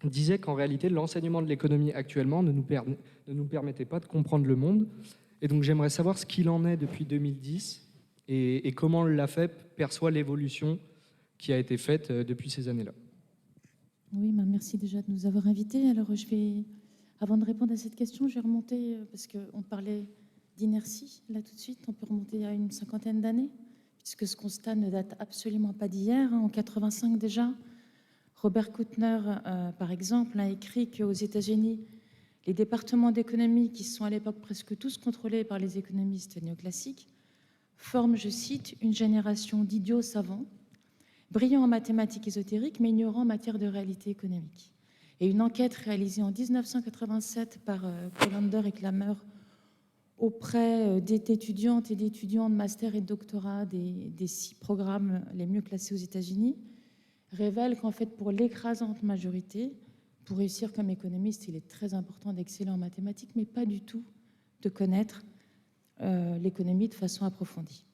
disait qu'en réalité, l'enseignement de l'économie actuellement ne nous permettait pas de comprendre le monde. Et donc j'aimerais savoir ce qu'il en est depuis 2010 et comment l'AFEP perçoit l'évolution qui a été faite depuis ces années-là. Oui, merci déjà de nous avoir invités. Alors avant de répondre à cette question, je vais remonter, parce qu'on parlait d'inertie, là tout de suite, on peut remonter à une 50aine d'années, puisque ce constat ne date absolument pas d'hier. En 85 déjà, Robert Kuttner, par exemple, a écrit qu'aux États-Unis, les départements d'économie, qui sont à l'époque presque tous contrôlés par les économistes néoclassiques, forment, je cite, une génération d'idiots savants, brillants en mathématiques ésotériques, mais ignorants en matière de réalité économique. Et une enquête réalisée en 1987 par Colander et Klamer auprès d'étudiantes et d'étudiants de master et de doctorat des 6 programmes les mieux classés aux États-Unis révèle qu'en fait, pour l'écrasante majorité, pour réussir comme économiste, il est très important d'exceller en mathématiques, mais pas du tout de connaître l'économie de façon approfondie.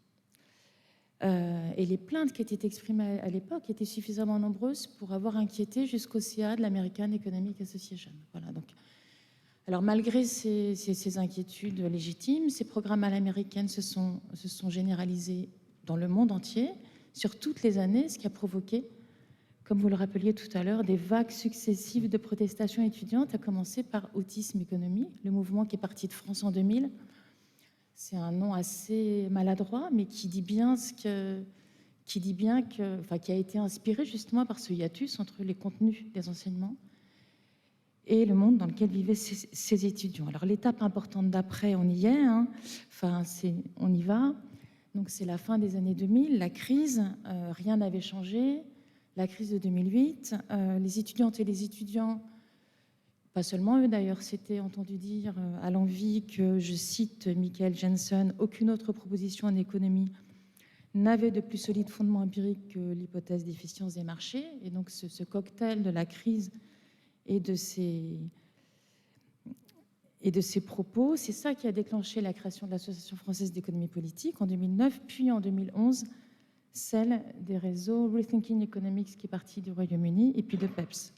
Et les plaintes qui étaient exprimées à l'époque étaient suffisamment nombreuses pour avoir inquiété jusqu'au CA de l'American Economic Association. Voilà, donc Alors malgré ces inquiétudes légitimes, ces programmes à l'américaine se sont généralisés dans le monde entier, sur toutes les années, ce qui a provoqué, comme vous le rappeliez tout à l'heure, des vagues successives de protestations étudiantes, à commencer par Autisme Économie, le mouvement qui est parti de France en 2000. C'est un nom assez maladroit, mais qui dit bien qui a été inspiré justement par ce hiatus entre les contenus des enseignements et le monde dans lequel vivaient ces étudiants. Alors l'étape importante d'après, on y est, hein. On y va. Donc c'est la fin des années 2000, la crise, rien n'avait changé. La crise de 2008, les étudiantes et les étudiants, pas seulement eux d'ailleurs, s'étaient entendu dire à l'envi que, je cite Michael Jensen, aucune autre proposition en économie n'avait de plus solide fondement empirique que l'hypothèse d'efficience des marchés. Et donc ce cocktail de la crise et de ces propos, c'est ça qui a déclenché la création de l'Association française d'économie politique en 2009, puis en 2011, celle des réseaux Rethinking Economics qui est partie du Royaume-Uni et puis de PEPS.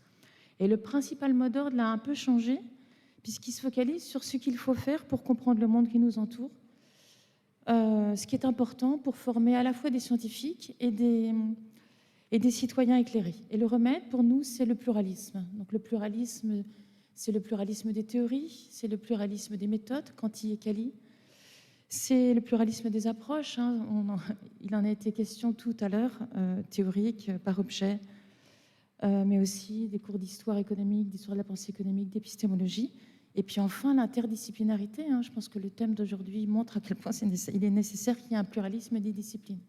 Et le principal mot d'ordre l'a un peu changé, puisqu'il se focalise sur ce qu'il faut faire pour comprendre le monde qui nous entoure, ce qui est important pour former à la fois des scientifiques et des citoyens éclairés. Et le remède, pour nous, c'est le pluralisme. Donc le pluralisme, c'est le pluralisme des théories, c'est le pluralisme des méthodes, quanti et quali, c'est le pluralisme des approches. Hein. Il en a été question tout à l'heure, théorique, par objet, mais aussi des cours d'histoire économique, d'histoire de la pensée économique, d'épistémologie. Et puis enfin, l'interdisciplinarité. Hein. Je pense que le thème d'aujourd'hui montre à quel point il est nécessaire qu'il y ait un pluralisme des disciplines.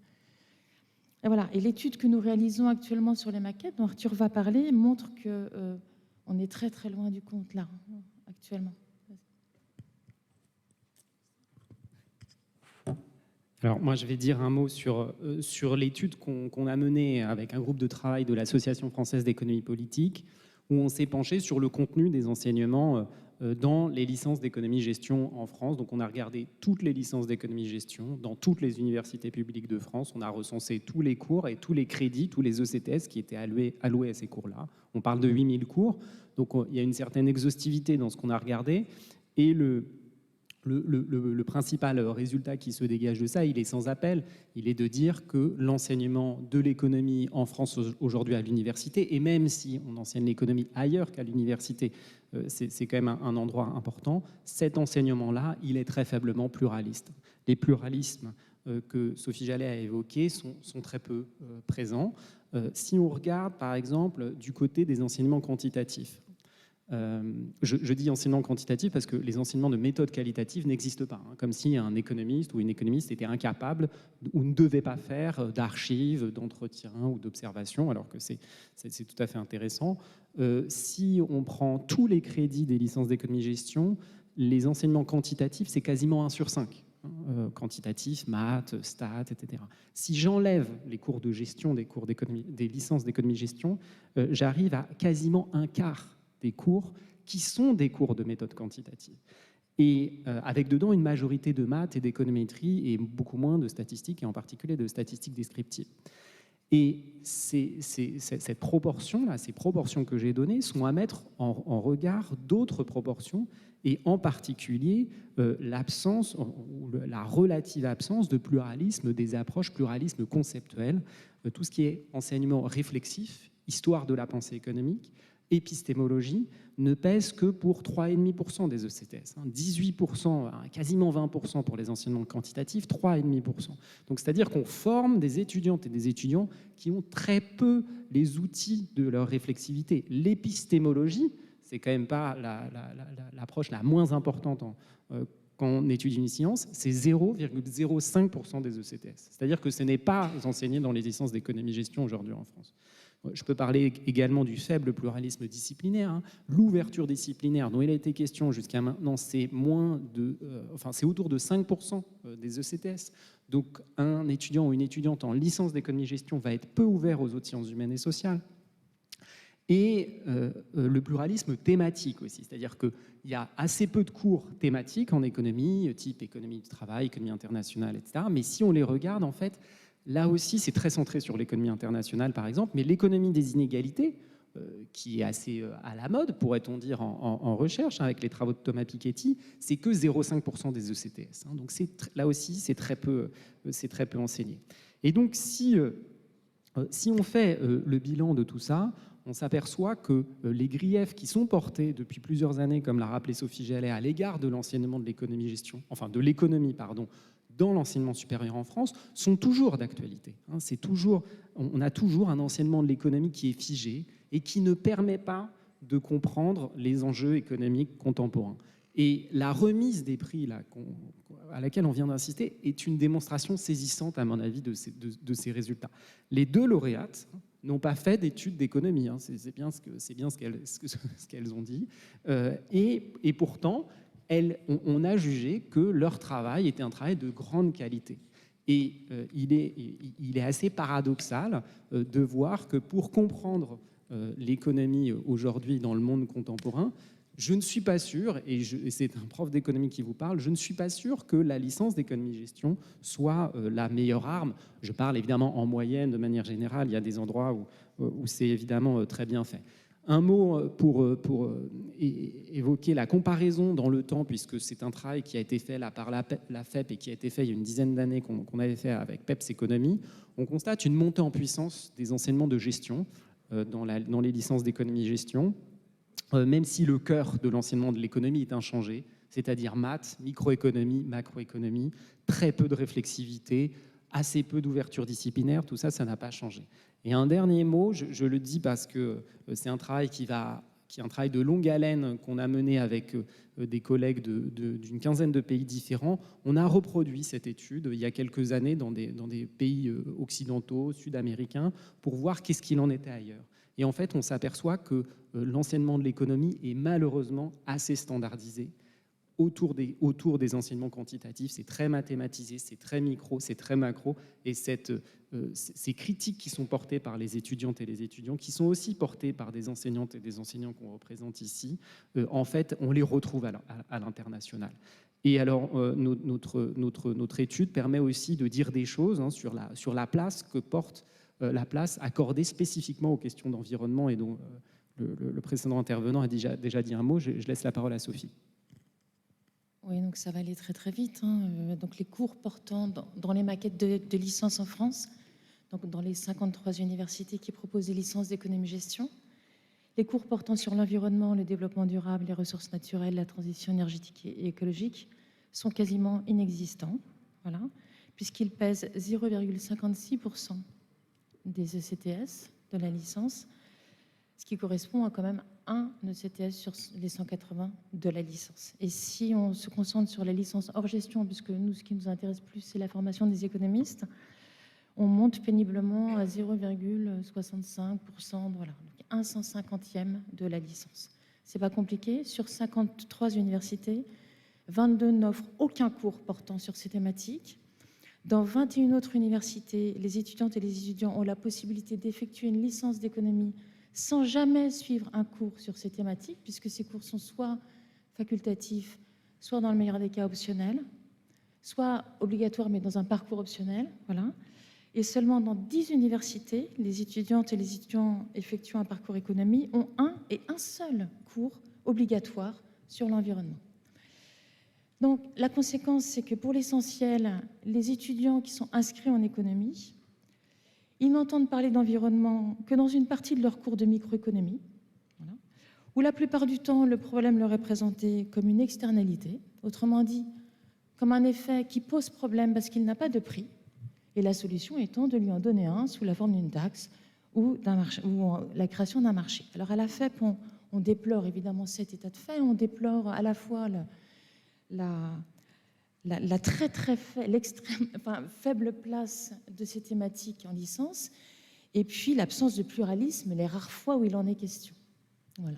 Et voilà. Et l'étude que nous réalisons actuellement sur les maquettes, dont Arthur va parler, montre qu'on est très très loin du compte là, actuellement. Alors moi, je vais dire un mot sur l'étude qu'on a menée avec un groupe de travail de l'Association française d'économie politique, où on s'est penché sur le contenu des enseignements dans les licences d'économie-gestion en France. Donc on a regardé toutes les licences d'économie-gestion dans toutes les universités publiques de France. On a recensé tous les cours et tous les crédits, tous les ECTS qui étaient alloués à ces cours-là. On parle de 8000 cours, donc il y a une certaine exhaustivité dans ce qu'on a regardé. Et le principal résultat qui se dégage de ça, il est sans appel. Il est de dire que l'enseignement de l'économie en France aujourd'hui à l'université, et même si on enseigne l'économie ailleurs qu'à l'université, c'est quand même un endroit important, cet enseignement-là, il est très faiblement pluraliste. Les pluralismes que Sophie Jallet a évoqués sont très peu présents. Si on regarde, par exemple, du côté des enseignements quantitatifs, je dis enseignement quantitatif parce que les enseignements de méthode qualitative n'existent pas, hein, comme si un économiste ou une économiste était incapable ou ne devait pas faire d'archives, d'entretien ou d'observation, alors que c'est tout à fait intéressant. Si on prend tous les crédits des licences d'économie-gestion, les enseignements quantitatifs, c'est quasiment 1 sur 5. Quantitatif, maths, stats, etc. Si j'enlève les cours de gestion des cours des licences d'économie-gestion, j'arrive à quasiment un quart des cours qui sont des cours de méthode quantitative. Et avec dedans une majorité de maths et d'économétrie et beaucoup moins de statistiques, et en particulier de statistiques descriptives. Et cette proportion-là, ces proportions que j'ai données sont à mettre en regard d'autres proportions, et en particulier l'absence, ou la relative absence de pluralisme des approches, pluralisme conceptuel, tout ce qui est enseignement réflexif, histoire de la pensée économique, épistémologie, ne pèse que pour 3,5% des ECTS. 18%, quasiment 20% pour les enseignements quantitatifs, 3,5%. Donc c'est-à-dire qu'on forme des étudiantes et des étudiants qui ont très peu les outils de leur réflexivité. L'épistémologie, c'est quand même pas l'approche la moins importante quand on étudie une science, c'est 0,05% des ECTS. C'est-à-dire que ce n'est pas enseigné dans les licences d'économie-gestion aujourd'hui en France. Je peux parler également du faible pluralisme disciplinaire. L'ouverture disciplinaire dont il a été question jusqu'à maintenant, c'est c'est autour de 5% des ECTS. Donc un étudiant ou une étudiante en licence d'économie-gestion va être peu ouvert aux autres sciences humaines et sociales. Et le pluralisme thématique aussi, c'est-à-dire qu'il y a assez peu de cours thématiques en économie, type économie du travail, économie internationale, etc. Mais si on les regarde, en fait, là aussi, c'est très centré sur l'économie internationale, par exemple, mais l'économie des inégalités, qui est assez à la mode, pourrait-on dire, en recherche, avec les travaux de Thomas Piketty, c'est que 0,5% des ECTS. Donc là aussi, c'est très peu enseigné. Et donc, si on fait le bilan de tout ça, on s'aperçoit que les griefs qui sont portés depuis plusieurs années, comme l'a rappelé Sophie Jallet, à l'égard de l'enseignement de l'économie-gestion, enfin de l'économie, pardon, dans l'enseignement supérieur en France, sont toujours d'actualité. On a toujours un enseignement de l'économie qui est figé et qui ne permet pas de comprendre les enjeux économiques contemporains. Et la remise des prix là, à laquelle on vient d'insister est une démonstration saisissante, à mon avis, de ces résultats. Les deux lauréates n'ont pas fait d'études d'économie, c'est bien ce qu'elles ont dit, et pourtant, on a jugé que leur travail était un travail de grande qualité. Et il est assez paradoxal de voir que pour comprendre l'économie aujourd'hui dans le monde contemporain, je ne suis pas sûr, et c'est un prof d'économie qui vous parle, je ne suis pas sûr que la licence d'économie-gestion soit la meilleure arme. Je parle évidemment en moyenne, de manière générale, il y a des endroits où c'est évidemment très bien fait. Un mot pour évoquer la comparaison dans le temps, puisque c'est un travail qui a été fait là par la FEP et qui a été fait il y a une dizaine d'années qu'on avait fait avec PEPS Économie. On constate une montée en puissance des enseignements de gestion dans les licences d'économie-gestion, même si le cœur de l'enseignement de l'économie est inchangé, c'est-à-dire maths, microéconomie, macroéconomie, très peu de réflexivité, assez peu d'ouverture disciplinaire, tout ça, ça n'a pas changé. Et un dernier mot, je le dis parce que c'est un travail qui est un travail de longue haleine qu'on a mené avec des collègues d'une quinzaine de pays différents. On a reproduit cette étude il y a quelques années dans des pays occidentaux, sud-américains, pour voir qu'est-ce qu'il en était ailleurs. Et en fait, on s'aperçoit que l'enseignement de l'économie est malheureusement assez standardisé autour des enseignements quantitatifs. C'est très mathématisé, c'est très micro, c'est très macro. Et ces critiques qui sont portées par les étudiantes et les étudiants, qui sont aussi portées par des enseignantes et des enseignants qu'on représente ici, en fait, on les retrouve à l'international. Et alors, notre étude permet aussi de dire des choses sur la place que porte la place accordée spécifiquement aux questions d'environnement et dont le précédent intervenant a déjà dit un mot. Je laisse la parole à Sophie. Oui, donc ça va aller très très vite. Donc les cours portant dans les maquettes de licence en France, donc dans les 53 universités qui proposent des licences d'économie-gestion, les cours portant sur l'environnement, le développement durable, les ressources naturelles, la transition énergétique et écologique sont quasiment inexistants, voilà, puisqu'ils pèsent 0,56% des ECTS de la licence, ce qui correspond à quand même un ECTS sur les 180 de la licence. Et si on se concentre sur la licence hors gestion, puisque nous, ce qui nous intéresse plus, c'est la formation des économistes, on monte péniblement à 0,65%, voilà, donc 1/150e de la licence. C'est pas compliqué. Sur 53 universités, 22 n'offrent aucun cours portant sur ces thématiques. Dans 21 autres universités, les étudiantes et les étudiants ont la possibilité d'effectuer une licence d'économie sans jamais suivre un cours sur ces thématiques, puisque ces cours sont soit facultatifs, soit dans le meilleur des cas optionnels, soit obligatoires mais dans un parcours optionnel. Voilà. Et seulement dans 10 universités, les étudiantes et les étudiants effectuant un parcours économie ont un seul cours obligatoire sur l'environnement. Donc la conséquence, c'est que pour l'essentiel, les étudiants qui sont inscrits en économie, ils n'entendent parler d'environnement que dans une partie de leur cours de microéconomie, voilà, où la plupart du temps, le problème leur est présenté comme une externalité, autrement dit, comme un effet qui pose problème parce qu'il n'a pas de prix, et la solution étant de lui en donner un sous la forme d'une taxe ou la création d'un marché. Alors à la FEP, on déplore évidemment cet état de fait, on déplore à la fois l'extrême, faible place de ces thématiques en licence, et puis l'absence de pluralisme, les rares fois où il en est question. Voilà.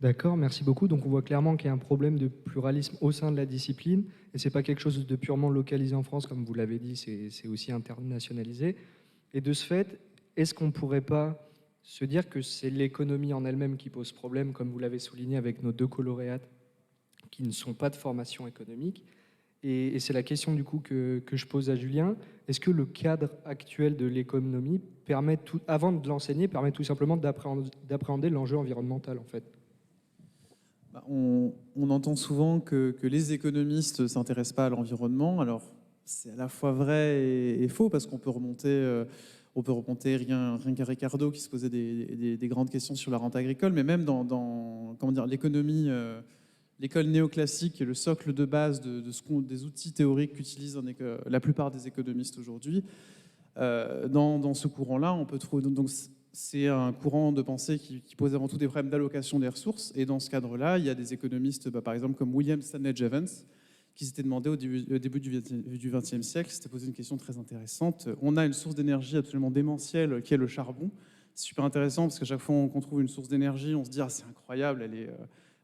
D'accord, merci beaucoup. Donc on voit clairement qu'il y a un problème de pluralisme au sein de la discipline, et c'est pas quelque chose de purement localisé en France, comme vous l'avez dit, c'est aussi internationalisé. Et de ce fait, est-ce qu'on ne pourrait pas se dire que c'est l'économie en elle-même qui pose problème, comme vous l'avez souligné avec nos deux lauréates qui ne sont pas de formation économique, Et c'est la question du coup que je pose à Julien. Est-ce que le cadre actuel de l'économie permet, avant de l'enseigner, permet tout simplement d'appréhender l'enjeu environnemental en fait? On entend souvent que les économistes ne s'intéressent pas à l'environnement. Alors, c'est à la fois vrai et faux, parce qu'on peut remonter rien qu'à Ricardo qui se posait des grandes questions sur la rente agricole, mais même dans comment dire, l'économie, l'école néoclassique, qui est le socle de base des outils théoriques qu'utilisent la plupart des économistes aujourd'hui. Dans ce courant-là, on peut trouver... Donc, c'est un courant de pensée qui pose avant tout des problèmes d'allocation des ressources. Et dans ce cadre-là, il y a des économistes, par exemple, comme William Stanley Jevons, qui s'était demandé au début du XXe siècle, s'était posé une question très intéressante. On a une source d'énergie absolument démentielle qui est le charbon. C'est super intéressant parce qu'à chaque fois qu'on trouve une source d'énergie, on se dit « Ah, c'est incroyable,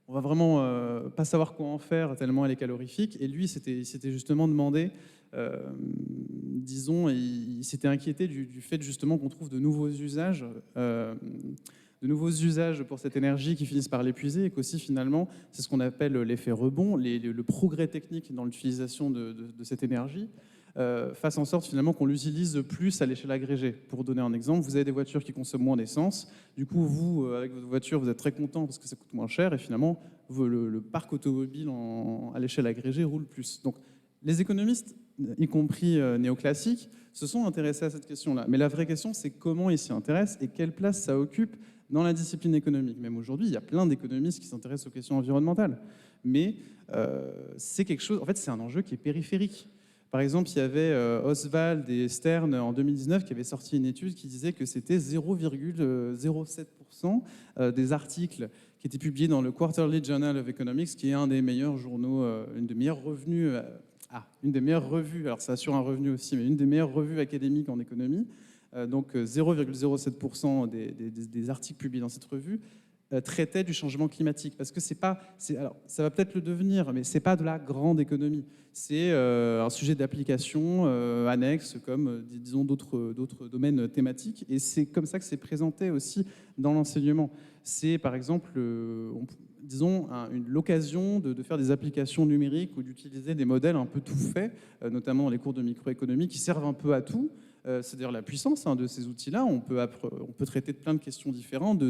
on va vraiment pas savoir quoi en faire tellement elle est calorifique ». Et lui, il s'était justement demandé... disons, il s'était inquiété du fait justement qu'on trouve de nouveaux usages pour cette énergie qui finissent par l'épuiser, et qu'aussi finalement, c'est ce qu'on appelle l'effet rebond, le progrès technique dans l'utilisation de cette énergie, fasse en sorte finalement qu'on l'utilise plus à l'échelle agrégée. Pour donner un exemple, vous avez des voitures qui consomment moins d'essence, du coup vous, avec votre voiture, vous êtes très content parce que ça coûte moins cher, et finalement le parc automobile à l'échelle agrégée roule plus. Donc les économistes, y compris néoclassiques, se sont intéressés à cette question-là. Mais la vraie question, c'est comment ils s'y intéressent et quelle place ça occupe dans la discipline économique. Même aujourd'hui, il y a plein d'économistes qui s'intéressent aux questions environnementales. Mais c'est quelque chose, en fait, c'est un enjeu qui est périphérique. Par exemple, il y avait Oswald et Stern en 2019 qui avaient sorti une étude qui disait que c'était 0,07% des articles qui étaient publiés dans le Quarterly Journal of Economics, qui est un des meilleurs journaux, une des meilleures revues. Une des meilleures revues, alors ça assure un revenu aussi, mais une des meilleures revues académiques en économie. Donc 0,07% des articles publiés dans cette revue traitaient du changement climatique. Parce que alors, ça va peut-être le devenir, mais ce n'est pas de la grande économie. C'est un sujet d'application annexe, comme disons d'autres domaines thématiques. Et c'est comme ça que c'est présenté aussi dans l'enseignement. C'est par exemple... disons, l'occasion de faire des applications numériques ou d'utiliser des modèles un peu tout faits, notamment dans les cours de microéconomie, qui servent un peu à tout. C'est d'ailleurs la puissance de ces outils-là. On peut traiter de plein de questions différentes,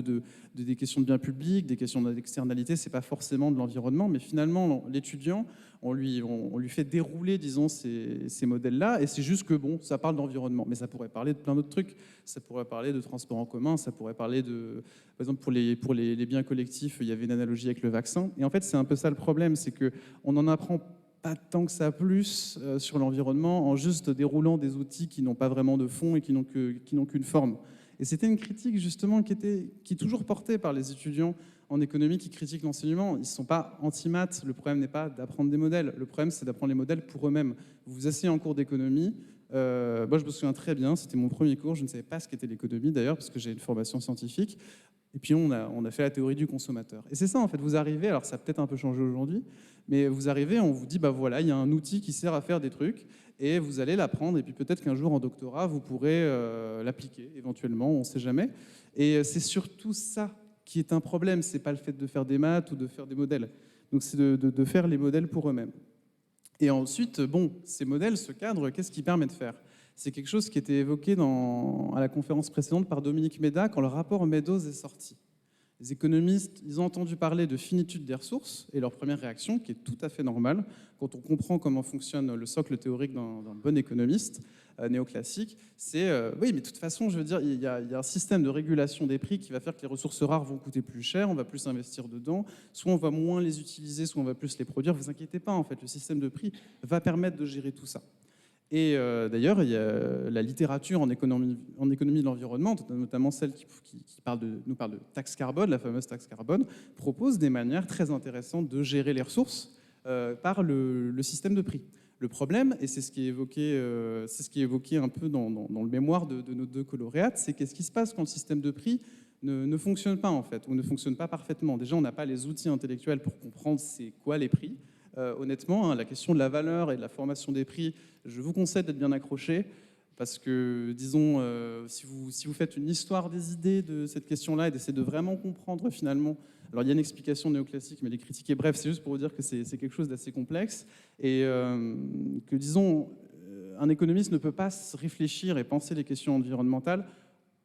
des questions de biens publics, des questions d'externalité. Ce n'est pas forcément de l'environnement, mais finalement, l'étudiant, on lui fait dérouler, disons, ces modèles-là, et c'est juste que, bon, ça parle d'environnement. Mais ça pourrait parler de plein d'autres trucs. Ça pourrait parler de transport en commun, ça pourrait parler de... Par exemple, pour les biens collectifs, il y avait une analogie avec le vaccin. Et en fait, c'est un peu ça le problème, c'est qu'on n'en apprend pas tant que ça plus sur l'environnement en juste déroulant des outils qui n'ont pas vraiment de fond et qui n'ont qu'une forme. Et c'était une critique justement qui est toujours portée par les étudiants en économie qui critiquent l'enseignement. Ils ne sont pas anti-maths, le problème n'est pas d'apprendre des modèles, le problème c'est d'apprendre les modèles pour eux-mêmes. Vous vous asseyez en cours d'économie, moi je me souviens très bien, c'était mon premier cours, je ne savais pas ce qu'était l'économie d'ailleurs parce que j'ai une formation scientifique, et puis on a fait la théorie du consommateur. Et c'est ça en fait, vous arrivez, alors ça a peut-être un peu changé aujourd'hui, mais vous arrivez, on vous dit, bah voilà, il y a un outil qui sert à faire des trucs, et vous allez l'apprendre, et puis peut-être qu'un jour en doctorat, vous pourrez l'appliquer, éventuellement, on ne sait jamais. Et c'est surtout ça qui est un problème, c'est pas le fait de faire des maths ou de faire des modèles. Donc c'est de faire les modèles pour eux-mêmes. Et ensuite, bon, ces modèles, ce cadre, qu'est-ce qui permet de faire ? C'est quelque chose qui était évoqué à la conférence précédente par Dominique Méda quand le rapport Meadows est sorti. Les économistes, ils ont entendu parler de finitude des ressources et leur première réaction, qui est tout à fait normale, quand on comprend comment fonctionne le socle théorique d'un bon économiste néoclassique, c'est oui, mais de toute façon, je veux dire, il y a un système de régulation des prix qui va faire que les ressources rares vont coûter plus cher, on va plus investir dedans, soit on va moins les utiliser, soit on va plus les produire. Vous inquiétez pas, en fait, le système de prix va permettre de gérer tout ça. Et d'ailleurs, il y a la littérature en économie de l'environnement, notamment celle qui nous parle de taxe carbone, la fameuse taxe carbone, propose des manières très intéressantes de gérer les ressources par le système de prix. Le problème, et c'est ce qui est évoqué un peu dans le mémoire de nos deux lauréates, c'est qu'est-ce qui se passe quand le système de prix ne fonctionne pas en fait, ou ne fonctionne pas parfaitement. Déjà, on n'a pas les outils intellectuels pour comprendre c'est quoi les prix. Honnêtement, la question de la valeur et de la formation des prix, je vous conseille d'être bien accroché parce que, disons, si vous faites une histoire des idées de cette question-là et d'essayer de vraiment comprendre finalement Alors il y a une explication néoclassique, mais les critiquer, bref, c'est juste pour vous dire que c'est quelque chose d'assez complexe et que, disons, un économiste ne peut pas réfléchir et penser les questions environnementales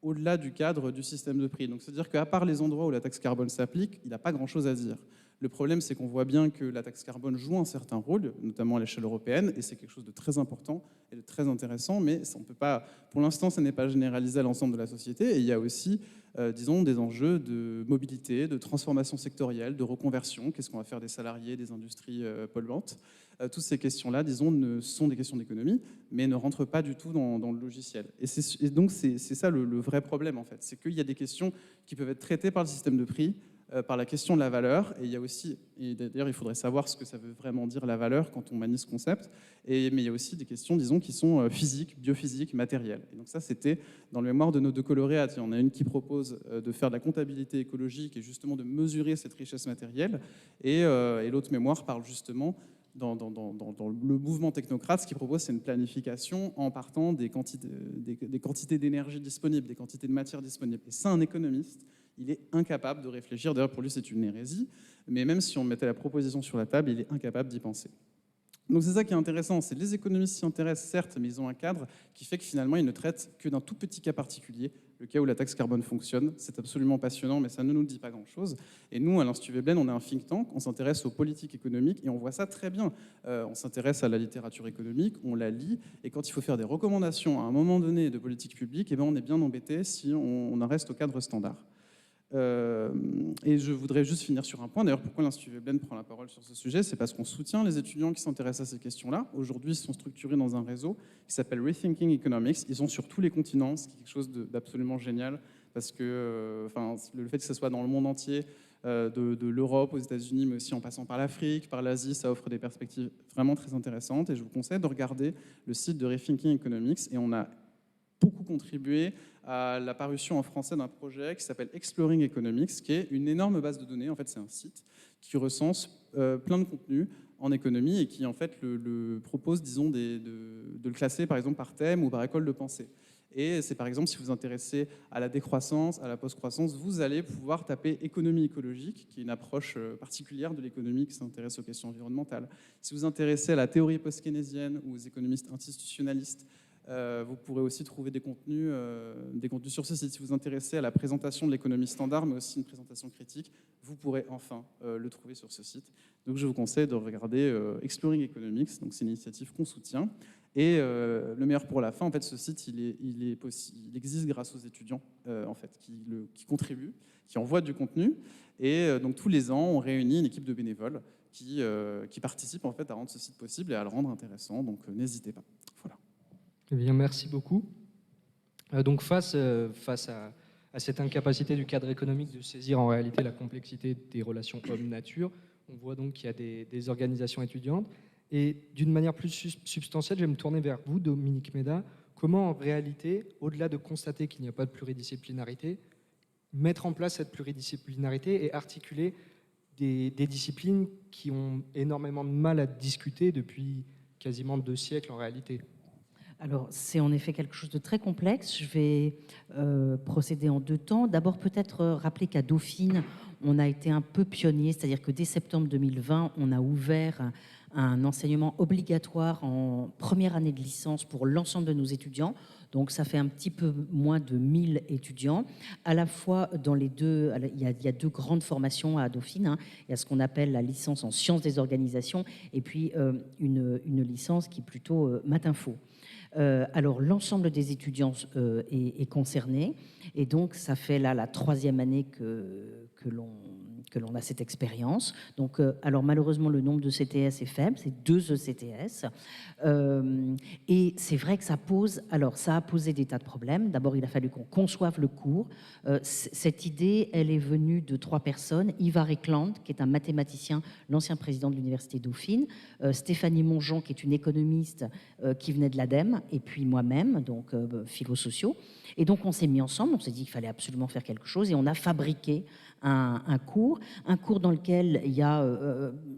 au-delà du cadre du système de prix. Donc c'est-à-dire qu'à part les endroits où la taxe carbone s'applique, il n'a pas grand-chose à dire. Le problème, c'est qu'on voit bien que la taxe carbone joue un certain rôle, notamment à l'échelle européenne, et c'est quelque chose de très important et de très intéressant, mais on peut pas, pour l'instant, ça n'est pas généralisé à l'ensemble de la société. Et il y a aussi, disons, des enjeux de mobilité, de transformation sectorielle, de reconversion. Qu'est-ce qu'on va faire des salariés, des industries polluantes? Toutes ces questions-là, disons, sont des questions d'économie, mais ne rentrent pas du tout dans le logiciel. Et donc, c'est ça le vrai problème, en fait. C'est qu'il y a des questions qui peuvent être traitées par le système de prix, par la question de la valeur, et il y a aussi, et d'ailleurs il faudrait savoir ce que ça veut vraiment dire la valeur quand on manie ce concept, mais il y a aussi des questions, disons, qui sont physiques, biophysiques, matérielles. Et donc ça, c'était dans le mémoire de nos 2 coloréates. Il y en a une qui propose de faire de la comptabilité écologique et justement de mesurer cette richesse matérielle, et l'autre mémoire parle justement dans le mouvement technocrate, ce qu'il propose, c'est une planification en partant des quantités d'énergie disponibles, des quantités de matière disponibles. Et ça, un économiste, il est incapable de réfléchir. D'ailleurs, pour lui, c'est une hérésie. Mais même si on mettait la proposition sur la table, il est incapable d'y penser. Donc c'est ça qui est intéressant. C'est les économistes s'y intéressent, certes, mais ils ont un cadre qui fait que finalement, ils ne traitent que d'un tout petit cas particulier, le cas où la taxe carbone fonctionne. C'est absolument passionnant, mais ça ne nous dit pas grand-chose. Et nous, à l'Institut Veblen, on est un think tank, on s'intéresse aux politiques économiques et on voit ça très bien. On s'intéresse à la littérature économique, on la lit, et quand il faut faire des recommandations à un moment donné de politique publique, eh bien, on est bien embêté si on en reste au cadre standard. Et je voudrais juste finir sur un point. D'ailleurs, pourquoi l'Institut Veblen prend la parole sur ce sujet? C'est parce qu'on soutient les étudiants qui s'intéressent à ces questions-là. Aujourd'hui, ils sont structurés dans un réseau qui s'appelle Rethinking Economics. Ils sont sur tous les continents, ce qui est quelque chose d'absolument génial, parce que le fait que ce soit dans le monde entier, de l'Europe aux États-Unis, mais aussi en passant par l'Afrique, par l'Asie, ça offre des perspectives vraiment très intéressantes. Et je vous conseille de regarder le site de Rethinking Economics. Et on a beaucoup contribué à la parution en français d'un projet qui s'appelle Exploring Economics, qui est une énorme base de données. En fait, c'est un site qui recense plein de contenus en économie et qui, en fait, le propose, disons, de le classer, par exemple, par thème ou par école de pensée. Et c'est, par exemple, si vous vous intéressez à la décroissance, à la post-croissance, vous allez pouvoir taper économie écologique, qui est une approche particulière de l'économie qui s'intéresse aux questions environnementales. Si vous vous intéressez à la théorie post-keynésienne ou aux économistes institutionnalistes, vous pourrez aussi trouver des contenus sur ce site. Si vous vous intéressez à la présentation de l'économie standard, mais aussi une présentation critique, vous pourrez enfin le trouver sur ce site. Donc je vous conseille de regarder Exploring Economics, donc c'est une initiative qu'on soutient. Et le meilleur pour la fin, en fait, ce site, il existe grâce aux étudiants en fait, qui contribuent, qui envoient du contenu. Et donc tous les ans, on réunit une équipe de bénévoles qui participent en fait, à rendre ce site possible et à le rendre intéressant. Donc n'hésitez pas. Voilà. Eh bien, merci beaucoup. Donc face à cette incapacité du cadre économique de saisir en réalité la complexité des relations homme-nature, on voit donc qu'il y a des organisations étudiantes. Et d'une manière plus substantielle, je vais me tourner vers vous, Dominique Méda. Comment en réalité, au-delà de constater qu'il n'y a pas de pluridisciplinarité, mettre en place cette pluridisciplinarité et articuler des disciplines qui ont énormément de mal à discuter depuis quasiment 2 siècles en réalité? Alors, c'est en effet quelque chose de très complexe. Je vais procéder en 2 temps. D'abord, peut-être rappeler qu'à Dauphine, on a été un peu pionnier, c'est-à-dire que dès septembre 2020, on a ouvert un enseignement obligatoire en première année de licence pour l'ensemble de nos étudiants. Donc, ça fait un petit peu moins de 1000 étudiants. À la fois, dans les deux, il y a 2 grandes formations à Dauphine. Il y a ce qu'on appelle la licence en sciences des organisations et puis une licence qui est plutôt maths-info. Alors, l'ensemble des étudiants est concerné. Et donc, ça fait là la 3e année que l'on a cette expérience. Donc, alors malheureusement, le nombre de CTS est faible, c'est 2 ECTS. Et c'est vrai que ça a posé des tas de problèmes. D'abord, il a fallu qu'on conçoive le cours. Cette idée, elle est venue de 3 personnes. Ivar Ekland, qui est un mathématicien, l'ancien président de l'Université Dauphine. Stéphanie Mongeon, qui est une économiste qui venait de l'ADEME. Et puis moi-même, donc philo-sociaux. Et donc, on s'est mis ensemble. On s'est dit qu'il fallait absolument faire quelque chose. Et on a fabriqué un cours dans lequel il y a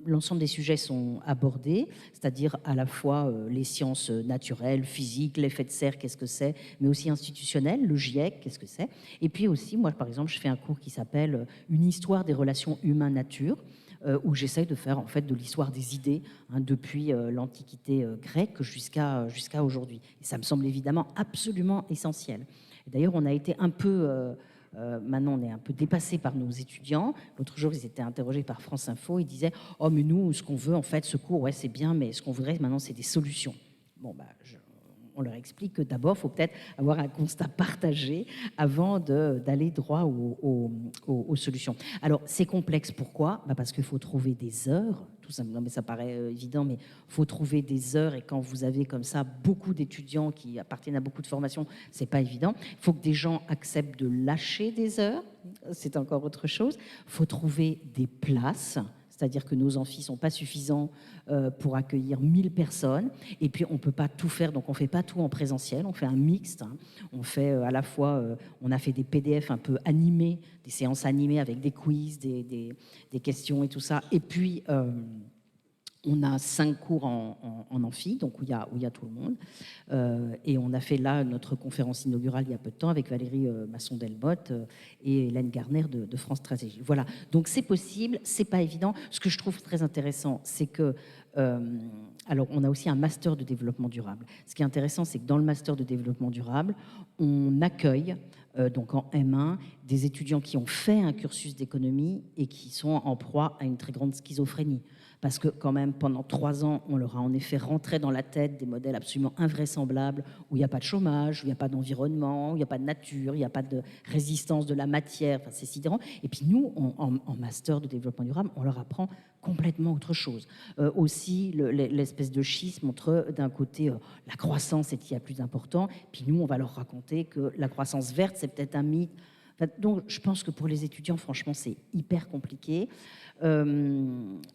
l'ensemble des sujets sont abordés, c'est-à-dire à la fois les sciences naturelles, physiques, l'effet de serre, qu'est-ce que c'est, mais aussi institutionnel, le GIEC, qu'est-ce que c'est. Et puis aussi, moi, par exemple, je fais un cours qui s'appelle Une histoire des relations humain-nature, où j'essaye de faire en fait de l'histoire des idées depuis l'Antiquité grecque jusqu'à aujourd'hui. Et ça me semble évidemment absolument essentiel. D'ailleurs, on a été un peu... maintenant, on est un peu dépassé par nos étudiants. L'autre jour, ils étaient interrogés par France Info. Ils disaient « Oh, mais nous, ce qu'on veut, en fait, ce cours, ouais, c'est bien, mais ce qu'on voudrait maintenant, c'est des solutions. » Bon, bah, on leur explique que d'abord, il faut peut-être avoir un constat partagé avant d'aller droit aux solutions. Alors, c'est complexe. Pourquoi ? Bah parce qu'il faut trouver des heures. Tout simplement, mais ça paraît évident, mais il faut trouver des heures. Et quand vous avez comme ça beaucoup d'étudiants qui appartiennent à beaucoup de formations, c'est pas évident. Il faut que des gens acceptent de lâcher des heures. C'est encore autre chose. Il faut trouver des places. C'est-à-dire que nos amphis ne sont pas suffisants pour accueillir 1000 personnes. Et puis, on ne peut pas tout faire, donc on ne fait pas tout en présentiel, on fait un mixte. On fait à la fois, on a fait des PDF un peu animés, des séances animées avec des quiz, des questions et tout ça. Et puis, on a 5 cours en amphi, donc où il y a tout le monde. Et on a fait là notre conférence inaugurale il y a peu de temps avec Valérie Masson-Delmotte et Hélène Garner de France Stratégie. Voilà, donc c'est possible, c'est pas évident. Ce que je trouve très intéressant, c'est que alors on a aussi un master de développement durable. Ce qui est intéressant, c'est que dans le master de développement durable, on accueille donc en M1 des étudiants qui ont fait un cursus d'économie et qui sont en proie à une très grande schizophrénie. Parce que quand même, pendant 3 ans, on leur a en effet rentré dans la tête des modèles absolument invraisemblables où il n'y a pas de chômage, où il n'y a pas d'environnement, où il n'y a pas de nature, il n'y a pas de résistance de la matière. Enfin, c'est sidérant. Et puis nous, en master de développement durable, on leur apprend complètement autre chose. Aussi, l'espèce de schisme entre, d'un côté, la croissance est ce qu'il y a plus important, puis nous, on va leur raconter que la croissance verte, c'est peut-être un mythe. Enfin, donc, je pense que pour les étudiants, franchement, c'est hyper compliqué.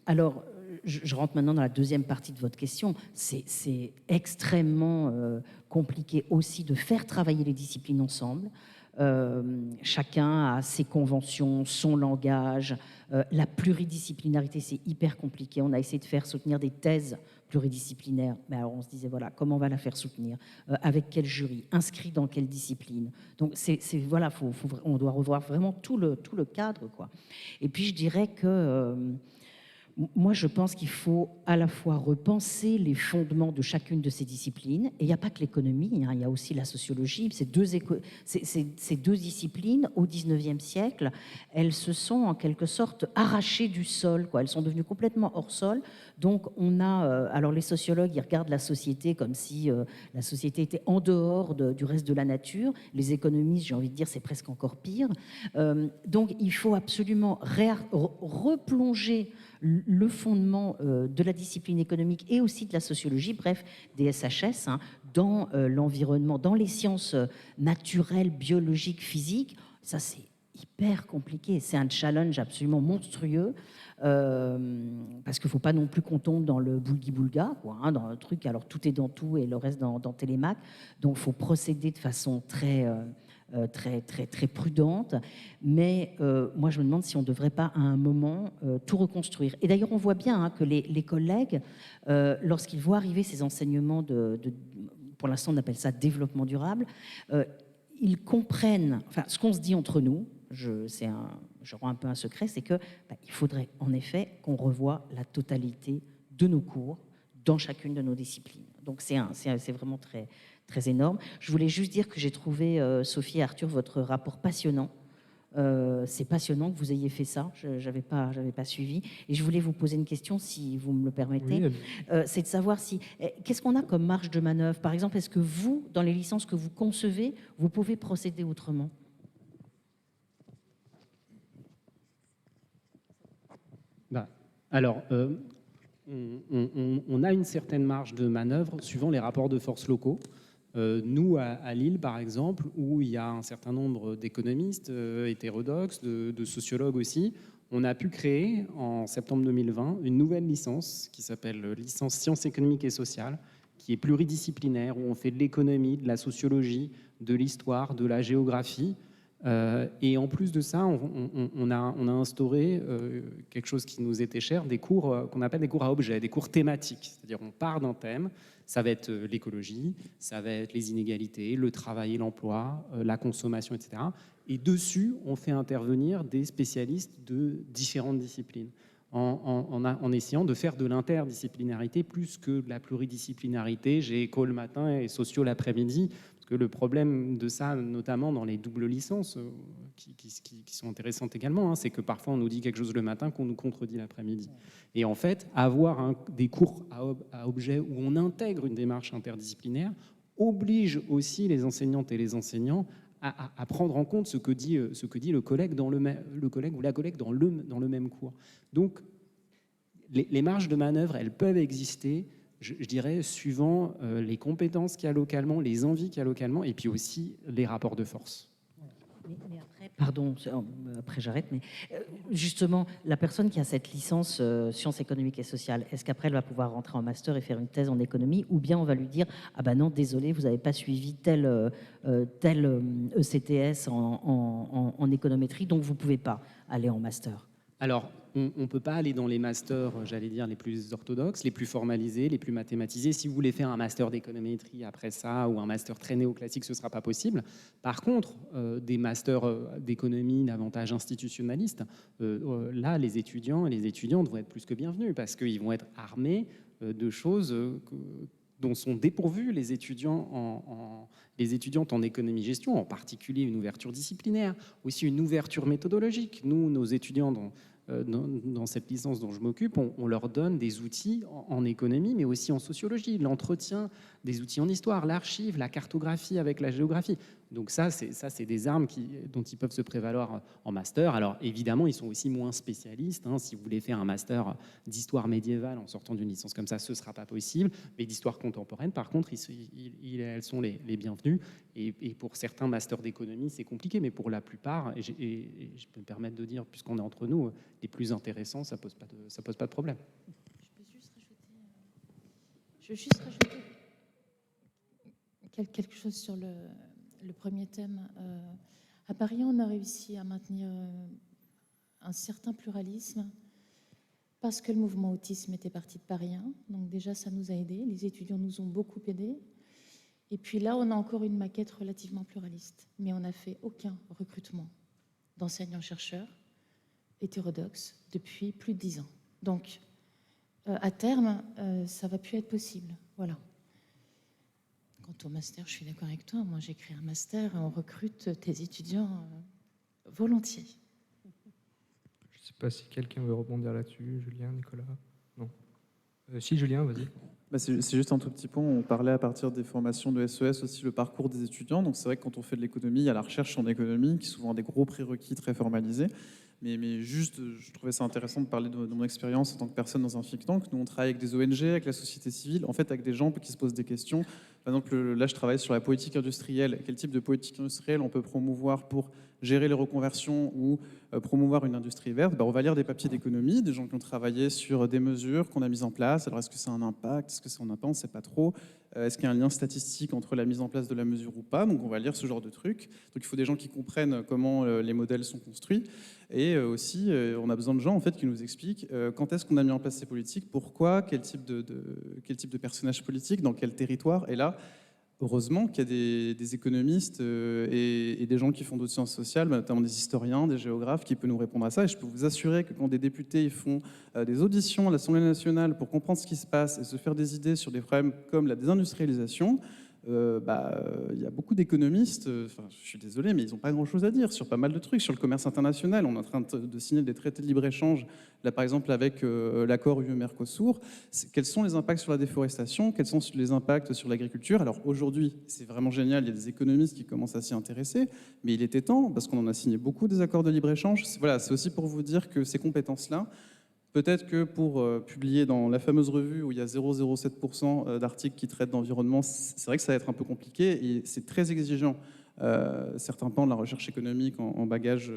Alors, je rentre maintenant dans la deuxième partie de votre question. C'est extrêmement compliqué aussi de faire travailler les disciplines ensemble. Chacun a ses conventions, son langage. La pluridisciplinarité, c'est hyper compliqué. On a essayé de faire soutenir des thèses pluridisciplinaires. Mais alors on se disait, voilà, comment on va la faire soutenir, avec quel jury, inscrit dans quelle discipline. Donc voilà, on doit revoir vraiment tout le cadre, quoi. Et puis je dirais que moi, je pense qu'il faut à la fois repenser les fondements de chacune de ces disciplines. Et il n'y a pas que l'économie, il y a aussi la sociologie. Ces deux disciplines, au XIXe siècle, elles se sont en quelque sorte arrachées du sol, quoi. Elles sont devenues complètement hors sol. Donc, on a... alors, les sociologues, ils regardent la société comme si la société était en dehors du reste de la nature. Les économistes, j'ai envie de dire, c'est presque encore pire. Donc, il faut absolument replonger le fondement de la discipline économique et aussi de la sociologie, bref, des SHS, dans l'environnement, dans les sciences naturelles, biologiques, physiques. Ça, c'est hyper compliqué. C'est un challenge absolument monstrueux parce qu'il ne faut pas non plus qu'on tombe dans le boulgui-boulga, quoi, dans le truc. Alors, tout est dans tout et le reste dans Télémac. Donc, il faut procéder de façon très prudente, mais moi je me demande si on ne devrait pas à un moment tout reconstruire. Et d'ailleurs on voit bien que les collègues, lorsqu'ils voient arriver ces enseignements pour l'instant on appelle ça développement durable, ils comprennent, enfin ce qu'on se dit entre nous, je rends un peu un secret, c'est que il faudrait en effet qu'on revoie la totalité de nos cours dans chacune de nos disciplines. Donc c'est vraiment très énorme. Je voulais juste dire que j'ai trouvé, Sophie et Arthur, votre rapport passionnant. C'est passionnant que vous ayez fait ça. Je n'avais pas suivi. Et je voulais vous poser une question, si vous me le permettez. Oui, c'est de savoir qu'est-ce qu'on a comme marge de manœuvre. Par exemple, est-ce que vous, dans les licences que vous concevez, vous pouvez procéder autrement ? Alors, on a une certaine marge de manœuvre suivant les rapports de force locaux. Nous, à Lille, par exemple, où il y a un certain nombre d'économistes hétérodoxes, de sociologues aussi, on a pu créer, en septembre 2020, une nouvelle licence qui s'appelle licence sciences économiques et sociales, qui est pluridisciplinaire, où on fait de l'économie, de la sociologie, de l'histoire, de la géographie, Et en plus de ça, on a instauré quelque chose qui nous était cher, des cours qu'on appelle des cours à objet, des cours thématiques. C'est-à-dire on part d'un thème, ça va être l'écologie, ça va être les inégalités, le travail et l'emploi, la consommation, etc. Et dessus, on fait intervenir des spécialistes de différentes disciplines, en essayant de faire de l'interdisciplinarité plus que de la pluridisciplinarité. J'ai éco le matin et socio l'après-midi. Que le problème de ça, notamment dans les doubles licences, qui sont intéressantes également, c'est que parfois on nous dit quelque chose le matin qu'on nous contredit l'après-midi. Et en fait, avoir des cours à objet où on intègre une démarche interdisciplinaire oblige aussi les enseignantes et les enseignants à prendre en compte ce que dit le collègue ou la collègue dans le même cours. Donc, les marges de manœuvre, elles peuvent exister, je dirais, suivant les compétences qu'il y a localement, les envies qu'il y a localement, et puis aussi les rapports de force. Mais après, pardon, après j'arrête, mais justement, la personne qui a cette licence sciences économiques et sociales, est-ce qu'après elle va pouvoir rentrer en master et faire une thèse en économie, ou bien on va lui dire « Ah ben non, désolé, vous n'avez pas suivi tel ECTS en économétrie, donc vous ne pouvez pas aller en master ». Alors, on ne peut pas aller dans les masters, j'allais dire, les plus orthodoxes, les plus formalisés, les plus mathématisés. Si vous voulez faire un master d'économétrie après ça, ou un master très néoclassique, ce ne sera pas possible. Par contre, des masters d'économie davantage institutionnalistes, là, les étudiants et les étudiantes vont être plus que bienvenus, parce qu'ils vont être armés de choses dont sont dépourvus les étudiants les étudiantes en économie-gestion, en particulier une ouverture disciplinaire, aussi une ouverture méthodologique. Nous, nos étudiants dans cette licence dont je m'occupe, on leur donne des outils en économie, mais aussi en sociologie, l'entretien, des outils en histoire, l'archive, la cartographie avec la géographie. Donc ça, c'est des armes dont ils peuvent se prévaloir en master. Alors évidemment, ils sont aussi moins spécialistes. Si vous voulez faire un master d'histoire médiévale en sortant d'une licence comme ça, ce ne sera pas possible. Mais d'histoire contemporaine, par contre, elles sont les bienvenues. Et pour certains masters d'économie, c'est compliqué. Mais pour la plupart, et je peux me permettre de dire, puisqu'on est entre nous, les plus intéressants, ça pose pas de problème. Je veux juste rajouter quelque chose sur le premier thème. À Paris, on a réussi à maintenir un certain pluralisme parce que le mouvement autisme était parti de Paris 1. Donc déjà, ça nous a aidés. Les étudiants nous ont beaucoup aidés. Et puis là, on a encore une maquette relativement pluraliste. Mais on n'a fait aucun recrutement d'enseignants-chercheurs hétérodoxes depuis plus de 10 ans. Donc, à terme, ça ne va plus être possible. Voilà. Quant au master, je suis d'accord avec toi. Moi, j'ai créé un master et on recrute tes étudiants volontiers. Je ne sais pas si quelqu'un veut rebondir là-dessus. Julien, Nicolas? Non. Si, Julien, vas-y. C'est juste un tout petit point. On parlait à partir des formations de SES aussi le parcours des étudiants. Donc c'est vrai que quand on fait de l'économie, il y a la recherche en économie qui est souvent des gros prérequis très formalisés. Mais juste, je trouvais ça intéressant de parler de mon expérience en tant que personne dans un think tank. Nous, on travaille avec des ONG, avec la société civile, en fait avec des gens qui se posent des questions. Par exemple, là, je travaille sur la politique industrielle. Quel type de politique industrielle on peut promouvoir pour gérer les reconversions ou promouvoir une industrie verte? On va lire des papiers d'économie, des gens qui ont travaillé sur des mesures qu'on a mises en place. Alors, est-ce que c'est un impact? Est-ce que c'est un impact? On ne sait pas trop. Est-ce qu'il y a un lien statistique entre la mise en place de la mesure ou pas? Donc, on va lire ce genre de trucs. Donc, il faut des gens qui comprennent comment les modèles sont construits. Et aussi, on a besoin de gens en fait, qui nous expliquent quand est-ce qu'on a mis en place ces politiques, pourquoi, quel type de personnage politique, dans quel territoire. Et là, heureusement qu'il y a des économistes et des gens qui font d'autres sciences sociales, notamment des historiens, des géographes, qui peuvent nous répondre à ça. Et je peux vous assurer que quand des députés ils font des auditions à l'Assemblée nationale pour comprendre ce qui se passe et se faire des idées sur des problèmes comme la désindustrialisation, il y a beaucoup d'économistes, je suis désolé, mais ils n'ont pas grand-chose à dire sur pas mal de trucs. Sur le commerce international, on est en train de signer des traités de libre-échange, là par exemple avec l'accord UE-Mercosur. Quels sont les impacts sur la déforestation? Quels sont les impacts sur l'agriculture? Alors aujourd'hui, c'est vraiment génial, il y a des économistes qui commencent à s'y intéresser, mais il était temps, parce qu'on en a signé beaucoup des accords de libre-échange. Voilà, c'est aussi pour vous dire que ces compétences-là, peut-être que pour publier dans la fameuse revue où il y a 0,07% d'articles qui traitent d'environnement, c'est vrai que ça va être un peu compliqué et c'est très exigeant. Certains pans de la recherche économique en bagage,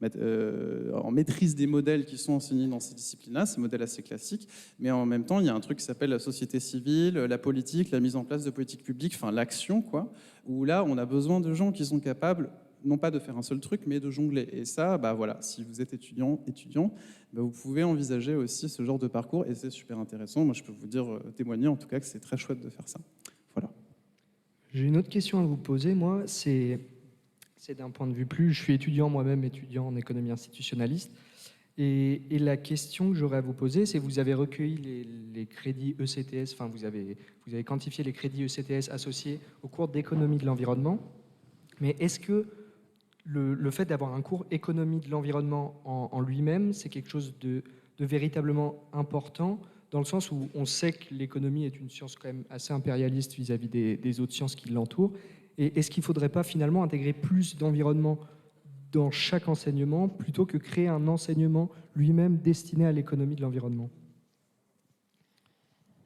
en maîtrise des modèles qui sont enseignés dans ces disciplines-là, ces modèles assez classiques. Mais en même temps, il y a un truc qui s'appelle la société civile, la politique, la mise en place de politiques publiques, enfin l'action, quoi. Où là, on a besoin de gens qui sont capables non pas de faire un seul truc, mais de jongler. Et ça, voilà, si vous êtes étudiant, vous pouvez envisager aussi ce genre de parcours, et c'est super intéressant. Moi, je peux vous dire, témoigner en tout cas que c'est très chouette de faire ça. Voilà. J'ai une autre question à vous poser, moi, c'est d'un point de vue je suis étudiant moi-même, étudiant en économie institutionnaliste, et la question que j'aurais à vous poser, c'est vous avez recueilli les crédits ECTS, enfin vous avez quantifié les crédits ECTS associés au cours d'économie de l'environnement, mais est-ce que le fait d'avoir un cours économie de l'environnement en lui-même, c'est quelque chose de véritablement important, dans le sens où on sait que l'économie est une science quand même assez impérialiste vis-à-vis des autres sciences qui l'entourent. Et est-ce qu'il ne faudrait pas finalement intégrer plus d'environnement dans chaque enseignement, plutôt que créer un enseignement lui-même destiné à l'économie de l'environnement?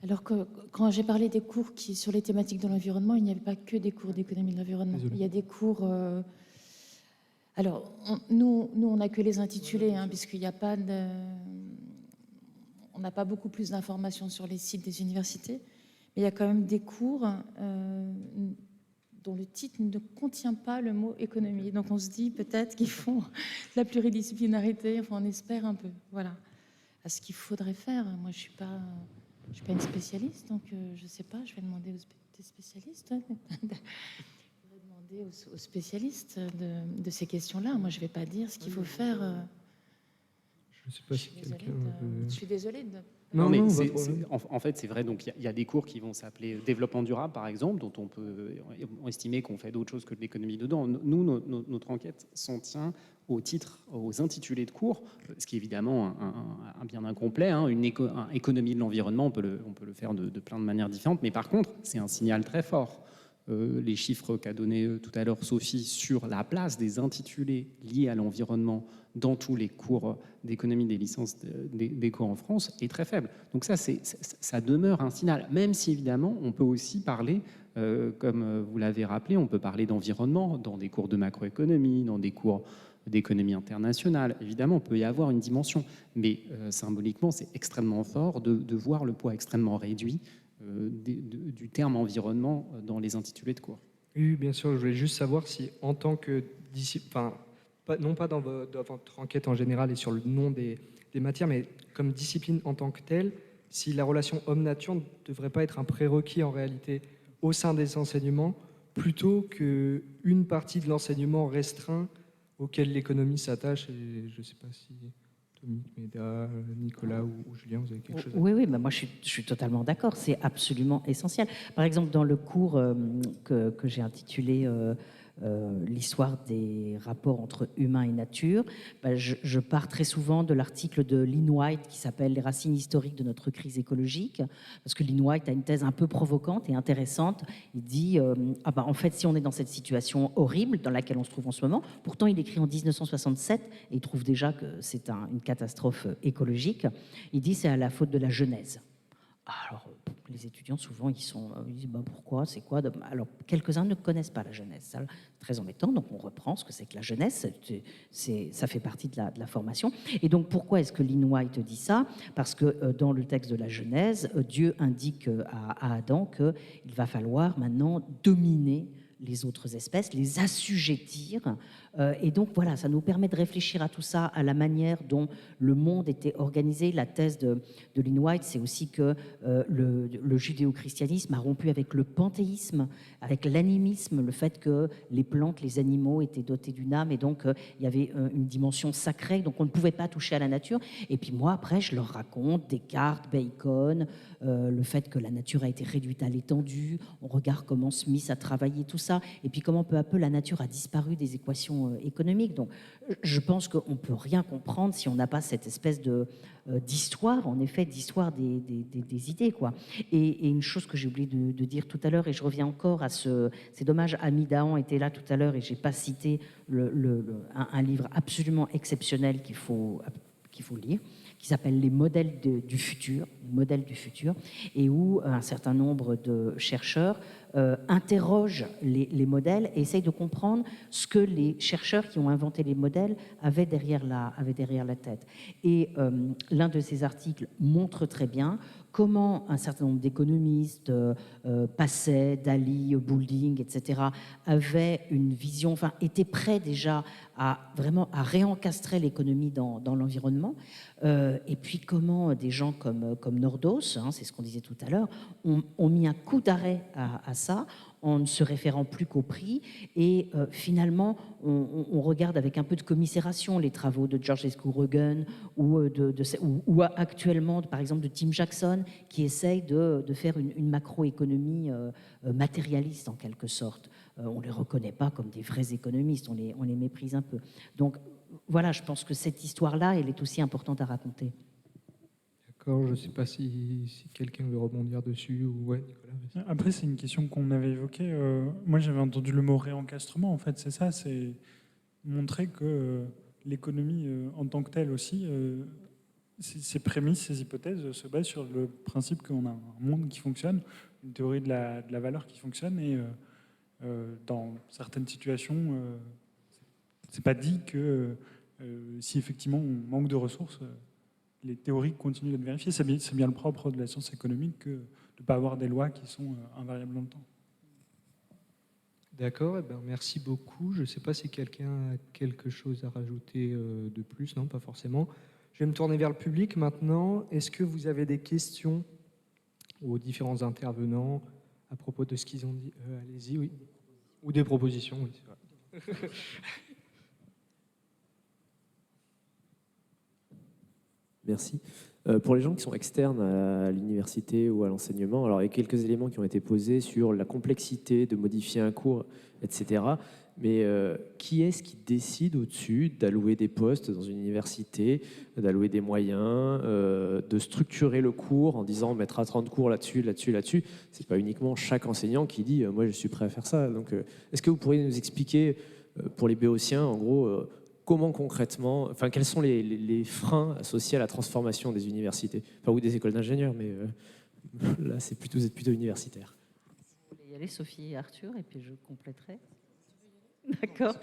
Alors que quand j'ai parlé des cours sur les thématiques de l'environnement, il n'y avait pas que des cours d'économie de l'environnement. Désolé. Il y a des cours... Alors, nous, on n'a que les intitulés, puisqu'il n'y a pas de... On n'a pas beaucoup plus d'informations sur les sites des universités, mais il y a quand même des cours dont le titre ne contient pas le mot économie. Donc on se dit peut-être qu'ils font de la pluridisciplinarité, enfin on espère un peu, voilà, à ce qu'il faudrait faire. Moi je suis pas une spécialiste, donc je ne sais pas, je vais demander aux spécialistes. Je vais demander aux spécialistes de ces questions-là. Moi je ne vais pas dire ce qu'il faut faire. Je ne sais pas si quelqu'un... Je suis désolée de... Non, mais pas de en fait, c'est vrai. Donc, il y a des cours qui vont s'appeler développement durable, par exemple, dont on peut estimer qu'on fait d'autres choses que de l'économie dedans. Nous, notre enquête s'en tient aux titres, aux intitulés de cours, ce qui est évidemment un bien incomplet. Une économie de l'environnement, on peut le faire de plein de manières différentes. Mais par contre, c'est un signal très fort. Les chiffres qu'a donné tout à l'heure Sophie sur la place des intitulés liés à l'environnement dans tous les cours d'économie des licences d'éco en France est très faible. Donc ça demeure un signal, même si évidemment on peut aussi parler, comme vous l'avez rappelé, on peut parler d'environnement dans des cours de macroéconomie, dans des cours d'économie internationale. Évidemment, on peut y avoir une dimension, mais symboliquement, c'est extrêmement fort de voir le poids extrêmement réduit du terme environnement dans les intitulés de cours. Oui, bien sûr, je voulais juste savoir si en tant que discipline, non pas dans votre enquête en général et sur le nom des matières, mais comme discipline en tant que telle, si la relation homme-nature ne devrait pas être un prérequis en réalité au sein des enseignements, plutôt qu'une partie de l'enseignement restreint auquel l'économie s'attache. Et je ne sais pas si Dominique Méda, Nicolas ou Julien, vous avez quelque chose à dire? Oui, moi je suis totalement d'accord, c'est absolument essentiel. Par exemple, dans le cours que j'ai intitulé l'histoire des rapports entre humain et nature, je pars très souvent de l'article de Lynn White qui s'appelle « Les racines historiques de notre crise écologique », parce que Lynn White a une thèse un peu provocante et intéressante. Il dit en fait, si on est dans cette situation horrible dans laquelle on se trouve en ce moment, pourtant il écrit en 1967 et il trouve déjà que c'est une catastrophe écologique, il dit c'est à la faute de la Genèse. Alors, les étudiants, souvent, ils disent pourquoi, c'est quoi? Alors, quelques-uns ne connaissent pas la Genèse. C'est très embêtant. Donc, on reprend ce que c'est que la Genèse. Ça fait partie de la formation. Et donc, pourquoi est-ce que Lynn White dit ça? Parce que dans le texte de la Genèse, Dieu indique à Adam qu'il va falloir maintenant dominer les autres espèces, les assujettir. Et donc voilà, ça nous permet de réfléchir à tout ça, à la manière dont le monde était organisé. La thèse de Lynn White, c'est aussi que le judéo-christianisme a rompu avec le panthéisme, avec l'animisme, le fait que les plantes, les animaux étaient dotés d'une âme, et donc il y avait une dimension sacrée, donc on ne pouvait pas toucher à la nature. Et puis moi, après, je leur raconte Descartes, Bacon, le fait que la nature a été réduite à l'étendue, on regarde comment Smith a travaillé tout ça, et puis comment peu à peu la nature a disparu des équations économiques. Donc je pense qu'on ne peut rien comprendre si on n'a pas cette espèce d'histoire, en effet, d'histoire des idées, quoi. Et une chose que j'ai oublié de dire tout à l'heure, et je reviens encore à c'est dommage, Ami Dahan était là tout à l'heure et je n'ai pas cité un livre absolument exceptionnel qu'il faut lire, qui s'appelle Les modèles du futur, et où un certain nombre de chercheurs interrogent les modèles et essayent de comprendre ce que les chercheurs qui ont inventé les modèles avaient derrière la tête. Et l'un de ces articles montre très bien comment un certain nombre d'économistes, Passet, Dali, Boulding, etc., avaient une vision, enfin, étaient prêts déjà à vraiment à réencastrer l'économie dans l'environnement. Et puis comment des gens comme Nordos, hein, c'est ce qu'on disait tout à l'heure, ont mis un coup d'arrêt à ça en ne se référant plus qu'au prix. Et finalement, on regarde avec un peu de commisération les travaux de George Escu-Roegen ou actuellement, par exemple, de Tim Jackson, qui essaye de faire une macroéconomie matérialiste en quelque sorte. On ne les reconnaît pas comme des vrais économistes, on les méprise un peu. Donc voilà, je pense que cette histoire-là, elle est aussi importante à raconter. D'accord, je ne sais pas si quelqu'un veut rebondir dessus ou ouais, Nicolas. Vas-y. Après, c'est une question qu'on avait évoquée. Moi, j'avais entendu le mot réencastrement. En fait, c'est ça, c'est montrer que l'économie en tant que telle aussi, ses prémices, ses hypothèses se basent sur le principe qu'on a un monde qui fonctionne, une théorie de la valeur qui fonctionne, et dans certaines situations, c'est pas dit que si effectivement on manque de ressources, les théories continuent d'être vérifiées. C'est bien le propre de la science économique que de ne pas avoir des lois qui sont invariables dans le temps. D'accord, eh ben, merci beaucoup. Je ne sais pas si quelqu'un a quelque chose à rajouter de plus. Non, pas forcément. Je vais me tourner vers le public maintenant. Est-ce que vous avez des questions aux différents intervenants à propos de ce qu'ils ont dit? Allez-y, oui. Ou des propositions, oui, c'est vrai. Merci. Pour les gens qui sont externes à l'université ou à l'enseignement, alors il y a quelques éléments qui ont été posés sur la complexité de modifier un cours, etc. Mais qui est-ce qui décide au-dessus d'allouer des postes dans une université, d'allouer des moyens, de structurer le cours en disant on mettra 30 cours là-dessus, là-dessus, là-dessus? C'est pas uniquement chaque enseignant qui dit moi je suis prêt à faire ça. Donc est-ce que vous pourriez nous expliquer pour les béotiens en gros comment concrètement, enfin, quels sont les freins associés à la transformation des universités, enfin, ou des écoles d'ingénieurs, mais là, vous êtes plutôt universitaire. Vous voulez y aller, Sophie et Arthur, et puis je compléterai. D'accord.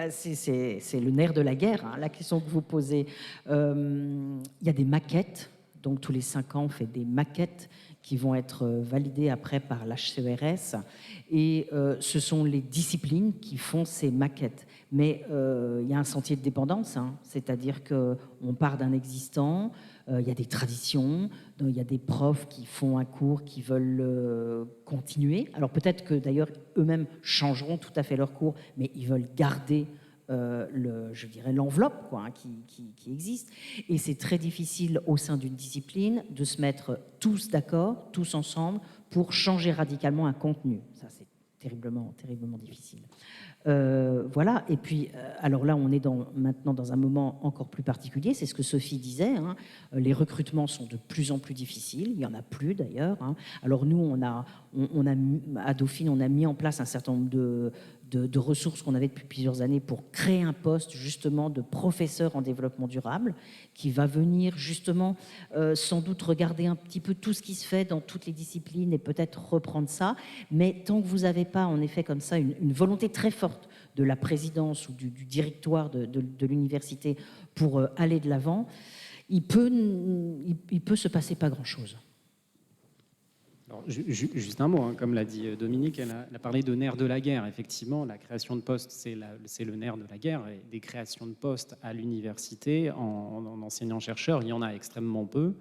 C'est le nerf de la guerre, hein, la question que vous posez. Il y a des maquettes, donc tous les 5 ans, on fait des maquettes qui vont être validées après par l'HCERS. Et ce sont les disciplines qui font ces maquettes. Mais il y a un sentier de dépendance, hein, c'est-à-dire qu'on part d'un existant, il y a des traditions, il y a des profs qui font un cours, qui veulent continuer. Alors peut-être que d'ailleurs eux-mêmes changeront tout à fait leur cours, mais ils veulent garder je dirais l'enveloppe quoi, hein, qui existe. Et c'est très difficile au sein d'une discipline de se mettre tous d'accord, tous ensemble, pour changer radicalement un contenu. Ça, c'est terriblement, terriblement difficile. Voilà, et puis, alors là, on est maintenant dans un moment encore plus particulier, c'est ce que Sophie disait, hein, les recrutements sont de plus en plus difficiles, il n'y en a plus d'ailleurs. Hein. Alors nous, à Dauphine, on a mis en place un certain nombre de ressources qu'on avait depuis plusieurs années pour créer un poste justement de professeur en développement durable qui va venir justement sans doute regarder un petit peu tout ce qui se fait dans toutes les disciplines et peut-être reprendre ça. Mais tant que vous n'avez pas en effet comme ça une volonté très forte de la présidence ou du directoire de l'université pour aller de l'avant, il peut se passer pas grand-chose. Alors, juste un mot, hein, comme l'a dit Dominique, elle a parlé de nerf de la guerre. Effectivement, la création de postes, c'est le nerf de la guerre. Et des créations de postes à l'université, en enseignant-chercheur, il y en a extrêmement peu.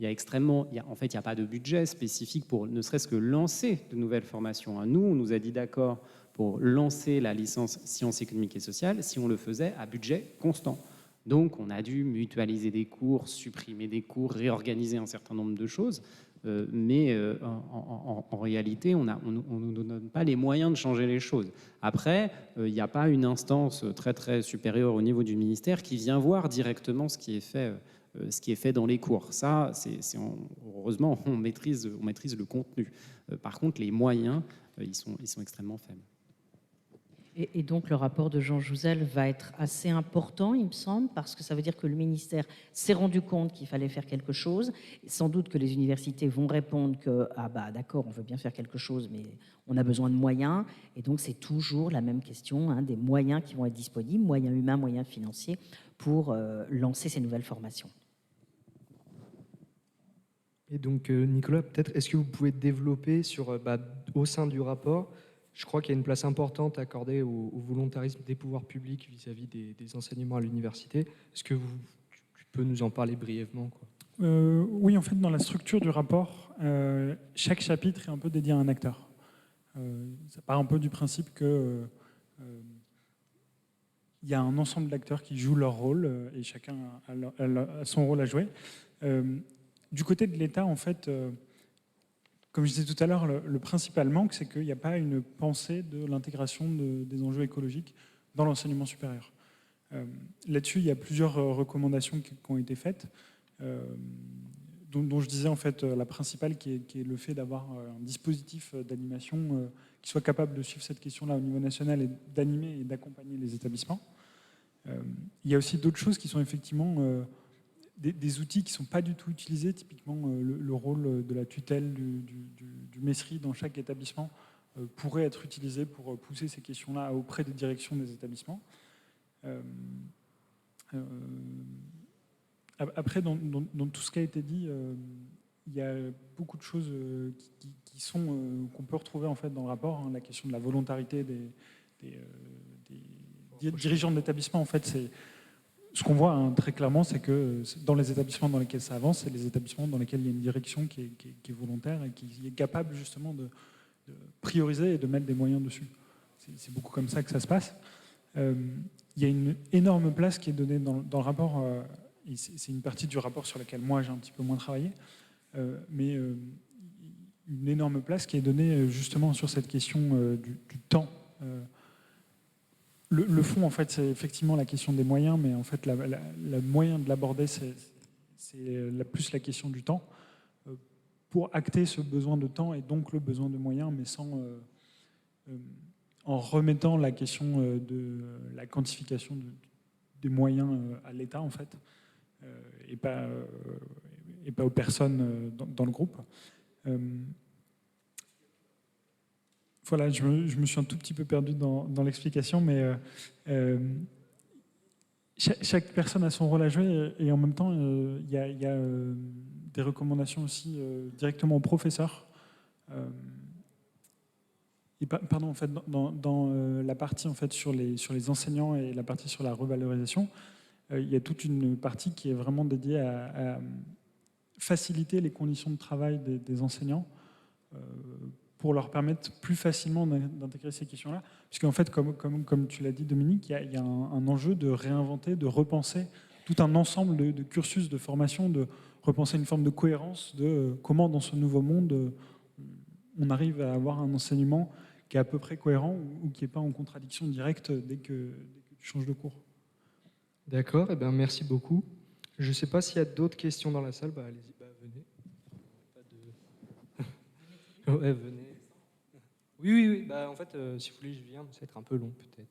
En fait, il n'y a pas de budget spécifique pour ne serait-ce que lancer de nouvelles formations. Nous, on nous a dit d'accord pour lancer la licence sciences économiques et sociales si on le faisait à budget constant. Donc, on a dû mutualiser des cours, supprimer des cours, réorganiser un certain nombre de choses. Mais en réalité, on ne nous donne pas les moyens de changer les choses. Après, il n'y a pas une instance très, très supérieure au niveau du ministère qui vient voir directement ce qui est fait dans les cours. Ça, heureusement, on maîtrise le contenu. Par contre, les moyens, ils sont extrêmement faibles. Et donc le rapport de Jean Jouzel va être assez important, il me semble, parce que ça veut dire que le ministère s'est rendu compte qu'il fallait faire quelque chose. Sans doute que les universités vont répondre que ah bah d'accord, on veut bien faire quelque chose, mais on a besoin de moyens. Et donc c'est toujours la même question, hein, des moyens qui vont être disponibles, moyens humains, moyens financiers, pour lancer ces nouvelles formations. Et donc, Nicolas, peut-être, est-ce que vous pouvez développer sur, au sein du rapport, je crois qu'il y a une place importante accordée au volontarisme des pouvoirs publics vis-à-vis des enseignements à l'université. Est-ce que tu peux nous en parler brièvement, quoi? Oui, en fait, dans la structure du rapport, chaque chapitre est un peu dédié à un acteur. Ça part un peu du principe que il y a un ensemble d'acteurs qui jouent leur rôle et chacun a son rôle à jouer. Du côté de l'État, en fait, comme je disais tout à l'heure, le principal manque, c'est qu'il n'y a pas une pensée de l'intégration des enjeux écologiques dans l'enseignement supérieur. Là-dessus, il y a plusieurs recommandations qui ont été faites, dont je disais en fait la principale qui est le fait d'avoir un dispositif d'animation qui soit capable de suivre cette question-là au niveau national et d'animer et d'accompagner les établissements. Il y a aussi d'autres choses qui sont effectivement des outils qui ne sont pas du tout utilisés, typiquement le rôle de la tutelle du MESRI dans chaque établissement pourrait être utilisé pour pousser ces questions-là auprès des directions des établissements. Après, dans tout ce qui a été dit, il y a beaucoup de choses qu'on peut retrouver en fait dans le rapport. Hein, la question de la volontarité des dirigeants d'établissement, en fait, c'est ce qu'on voit hein, très clairement, c'est que dans les établissements dans lesquels ça avance, c'est les établissements dans lesquels il y a une direction qui est volontaire et qui est capable justement de prioriser et de mettre des moyens dessus. C'est beaucoup comme ça que ça se passe. Il y a une énorme place qui est donnée dans le rapport. Et c'est une partie du rapport sur laquelle moi j'ai un petit peu moins travaillé, mais une énorme place qui est donnée justement sur cette question du temps. Le fond, en fait, c'est effectivement la question des moyens, mais en fait, le moyen de l'aborder, c'est plus la question du temps, pour acter ce besoin de temps et donc le besoin de moyens, mais en remettant la question de la quantification des moyens à l'État, en fait. Et pas aux personnes dans le groupe. Voilà, je me suis un tout petit peu perdu dans l'explication, mais chaque personne a son rôle à jouer et en même temps, il y a des recommandations aussi directement aux professeurs. Et pardon, en fait, dans la partie en fait, sur les enseignants et la partie sur la revalorisation, il y a toute une partie qui est vraiment dédiée à faciliter les conditions de travail des enseignants pour leur permettre plus facilement d'intégrer ces questions-là. Puisqu'en fait, comme tu l'as dit, Dominique, il y a un enjeu de réinventer, de repenser tout un ensemble de cursus de formation, de repenser une forme de cohérence de comment, dans ce nouveau monde, on arrive à avoir un enseignement qui est à peu près cohérent ou qui n'est pas en contradiction directe dès que tu changes de cours. D'accord, eh ben, merci beaucoup. Je ne sais pas s'il y a d'autres questions dans la salle. Allez-y, venez. Ouais, venez. Oui. En fait, si vous voulez, je viens, mais ça va être un peu long peut-être.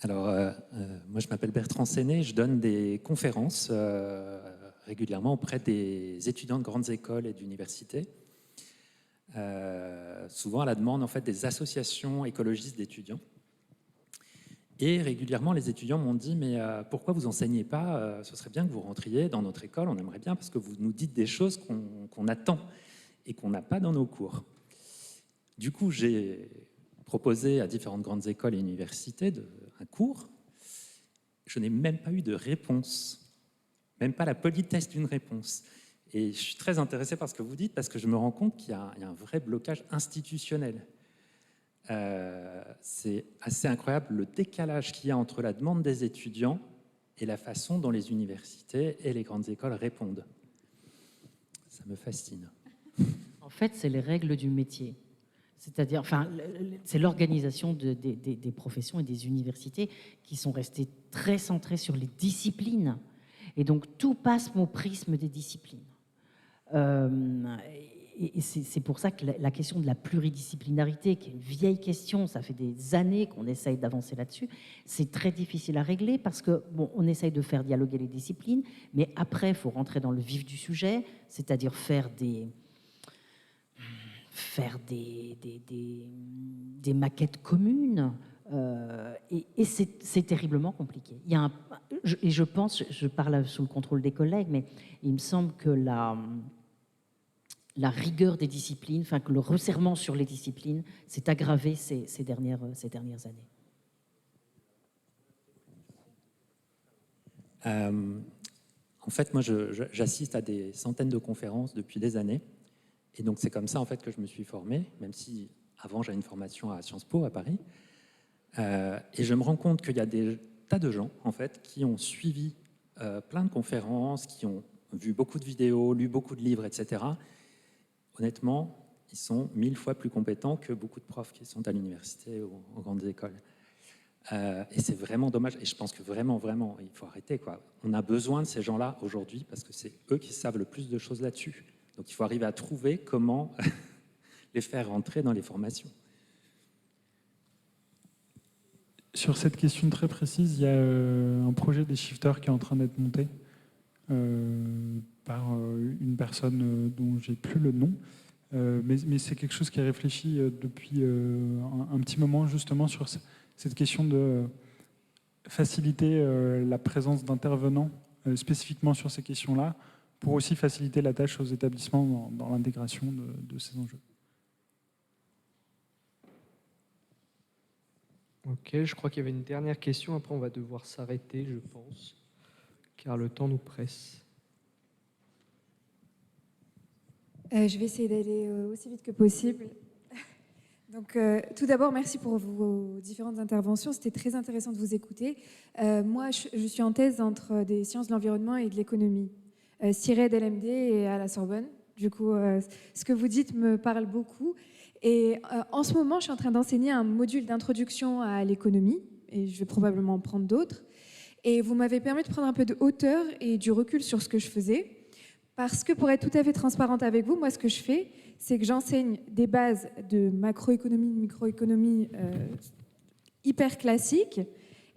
Alors, moi je m'appelle Bertrand Séné, je donne des conférences régulièrement auprès des étudiants de grandes écoles et d'universités, souvent à la demande en fait, des associations écologistes d'étudiants. Et régulièrement, les étudiants m'ont dit « mais pourquoi vous n'enseignez pas Ce serait bien que vous rentriez dans notre école, on aimerait bien parce que vous nous dites des choses qu'on attend et qu'on n'a pas dans nos cours. » Du coup, j'ai proposé à différentes grandes écoles et universités un cours. Je n'ai même pas eu de réponse, même pas la politesse d'une réponse. Et je suis très intéressé par ce que vous dites parce que je me rends compte qu'il y a un vrai blocage institutionnel. C'est assez incroyable le décalage qu'il y a entre la demande des étudiants et la façon dont les universités et les grandes écoles répondent. Ça me fascine. En fait, c'est les règles du métier. C'est-à-dire, enfin, c'est l'organisation des professions et des universités qui sont restées très centrées sur les disciplines. Et donc, tout passe au prisme des disciplines. Et c'est pour ça que la question de la pluridisciplinarité, qui est une vieille question, ça fait des années qu'on essaye d'avancer là-dessus, c'est très difficile à régler parce que, bon, on essaye de faire dialoguer les disciplines, mais après, il faut rentrer dans le vif du sujet, c'est-à-dire faire faire des maquettes communes. Et c'est terriblement compliqué. Il y a je pense, je parle sous le contrôle des collègues, mais il me semble que la rigueur des disciplines, enfin que le resserrement sur les disciplines s'est aggravé ces dernières années. En fait, moi, j'assiste à des centaines de conférences depuis des années. Et donc, c'est comme ça, en fait, que je me suis formé, même si avant, j'avais une formation à Sciences Po, à Paris. Et je me rends compte qu'il y a des tas de gens, en fait, qui ont suivi plein de conférences, qui ont vu beaucoup de vidéos, lu beaucoup de livres, etc. Honnêtement, ils sont 1000 fois plus compétents que beaucoup de profs qui sont à l'université ou aux grandes écoles. Et c'est vraiment dommage. Et je pense que vraiment, il faut arrêter, quoi. On a besoin de ces gens-là aujourd'hui parce que c'est eux qui savent le plus de choses là-dessus. Donc il faut arriver à trouver comment les faire rentrer dans les formations. Sur cette question très précise, il y a un projet des shifters qui est en train d'être monté par une personne dont j'ai plus le nom. Mais c'est quelque chose qui est réfléchi depuis un petit moment justement sur cette question de faciliter la présence d'intervenants spécifiquement sur ces questions-là pour aussi faciliter la tâche aux établissements dans l'intégration de ces enjeux. Ok, je crois qu'il y avait une dernière question. Après, on va devoir s'arrêter, je pense, car le temps nous presse. Je vais essayer d'aller aussi vite que possible. Donc, tout d'abord, merci pour vos différentes interventions. C'était très intéressant de vous écouter. Moi, je suis en thèse entre des sciences de l'environnement et de l'économie, CIRED, LMD et à la Sorbonne. Du coup, ce que vous dites me parle beaucoup. Et en ce moment, je suis en train d'enseigner un module d'introduction à l'économie, et je vais probablement en prendre d'autres. Et vous m'avez permis de prendre un peu de hauteur et du recul sur ce que je faisais. Parce que pour être tout à fait transparente avec vous, moi, ce que je fais, c'est que j'enseigne des bases de macroéconomie, de microéconomie hyper classiques,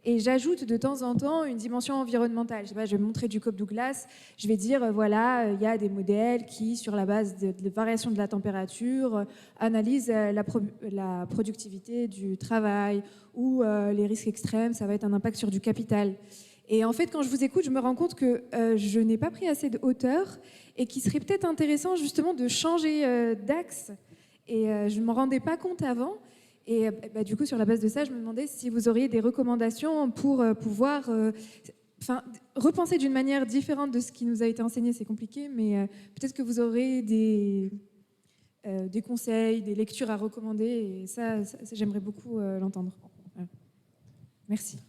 et j'ajoute de temps en temps une dimension environnementale. Je sais pas, je vais montrer du Cope-Douglas, je vais dire, voilà, il y a des modèles qui, sur la base de variations de la température, analysent la productivité du travail, ou les risques extrêmes, ça va être un impact sur du capital. Et en fait, quand je vous écoute, je me rends compte que je n'ai pas pris assez de hauteur et qu'il serait peut-être intéressant justement de changer d'axe. Et je ne m'en rendais pas compte avant. Et du coup, sur la base de ça, je me demandais si vous auriez des recommandations pour pouvoir repenser d'une manière différente de ce qui nous a été enseigné. C'est compliqué, mais peut-être que vous aurez des conseils, des lectures à recommander. Et ça j'aimerais beaucoup l'entendre. Voilà. Merci.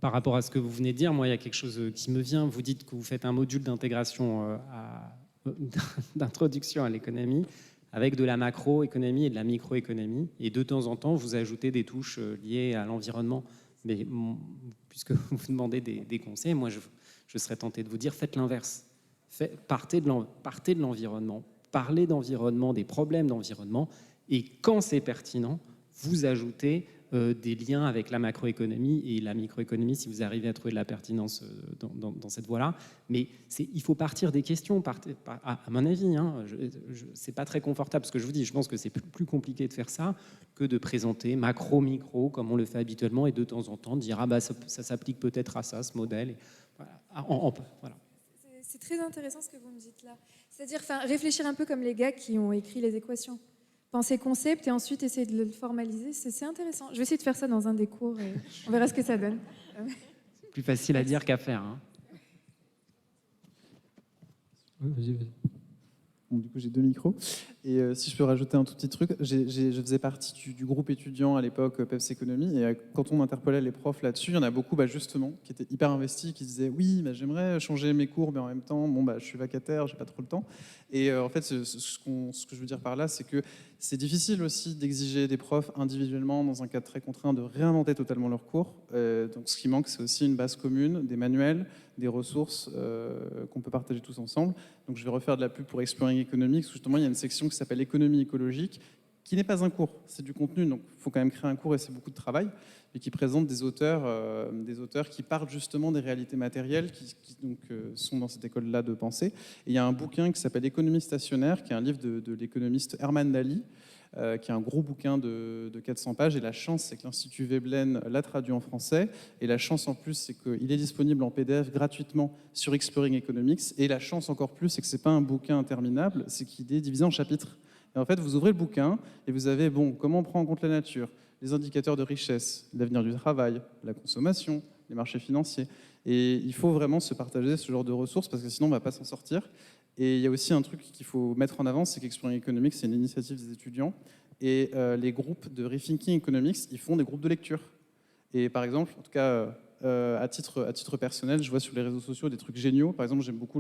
Par rapport à ce que vous venez de dire, moi, il y a quelque chose qui me vient. Vous dites que vous faites un module d'intégration, d'introduction à l'économie avec de la macroéconomie et de la microéconomie. Et de temps en temps, vous ajoutez des touches liées à l'environnement. Mais puisque vous demandez des conseils, moi, je serais tenté de vous dire, faites l'inverse. Partez de l'environnement, parlez d'environnement, des problèmes d'environnement, et quand c'est pertinent, vous ajoutez des liens avec la macroéconomie et la microéconomie si vous arrivez à trouver de la pertinence dans cette voie-là. Mais il faut partir des questions, à mon avis. C'est pas très confortable ce que je vous dis. Je pense que c'est plus compliqué de faire ça que de présenter macro, micro, comme on le fait habituellement, et de temps en temps dire ça s'applique peut-être à ça, ce modèle. Et voilà. C'est très intéressant ce que vous me dites là. C'est-à-dire réfléchir un peu comme les gars qui ont écrit les équations. Penser concept et ensuite essayer de le formaliser, c'est intéressant. Je vais essayer de faire ça dans un des cours et on verra ce que ça donne. C'est plus facile à dire qu'à faire. Vas-y. Bon, du coup, j'ai 2 micros. Et si je peux rajouter un tout petit truc, je faisais partie du groupe étudiant à l'époque, PEPS Économie, et quand on interpellait les profs là-dessus, il y en a beaucoup justement qui étaient hyper investis, qui disaient oui, j'aimerais changer mes cours, mais en même temps, je suis vacataire, j'ai pas trop le temps. Et en fait, ce que je veux dire par là, c'est que c'est difficile aussi d'exiger des profs individuellement, dans un cadre très contraint, de réinventer totalement leurs cours. Donc ce qui manque, c'est aussi une base commune, des manuels, des ressources qu'on peut partager tous ensemble. Donc je vais refaire de la pub pour Exploring Economics, où justement il y a une section qui s'appelle économie écologique, qui n'est pas un cours, c'est du contenu, donc il faut quand même créer un cours et c'est beaucoup de travail, et qui présente des auteurs qui parlent justement des réalités matérielles qui sont dans cette école-là de pensée. Et il y a un bouquin qui s'appelle Économie stationnaire, qui est un livre de l'économiste Herman Daly, qui est un gros bouquin de 400 pages. Et la chance, c'est que l'Institut Veblen l'a traduit en français. Et la chance en plus, c'est qu'il est disponible en PDF gratuitement sur Exploring Economics. Et la chance encore plus, c'est que ce n'est pas un bouquin interminable, c'est qu'il est divisé en chapitres. Et en fait, vous ouvrez le bouquin et vous avez, comment on prend en compte la nature, les indicateurs de richesse, l'avenir du travail, la consommation, les marchés financiers. Et il faut vraiment se partager ce genre de ressources parce que sinon, on ne va pas s'en sortir. Et il y a aussi un truc qu'il faut mettre en avant, c'est qu'Exploring Economics, c'est une initiative des étudiants. Et les groupes de Rethinking Economics, ils font des groupes de lecture. Et par exemple, en tout cas, à titre personnel, je vois sur les réseaux sociaux des trucs géniaux. Par exemple, j'aime beaucoup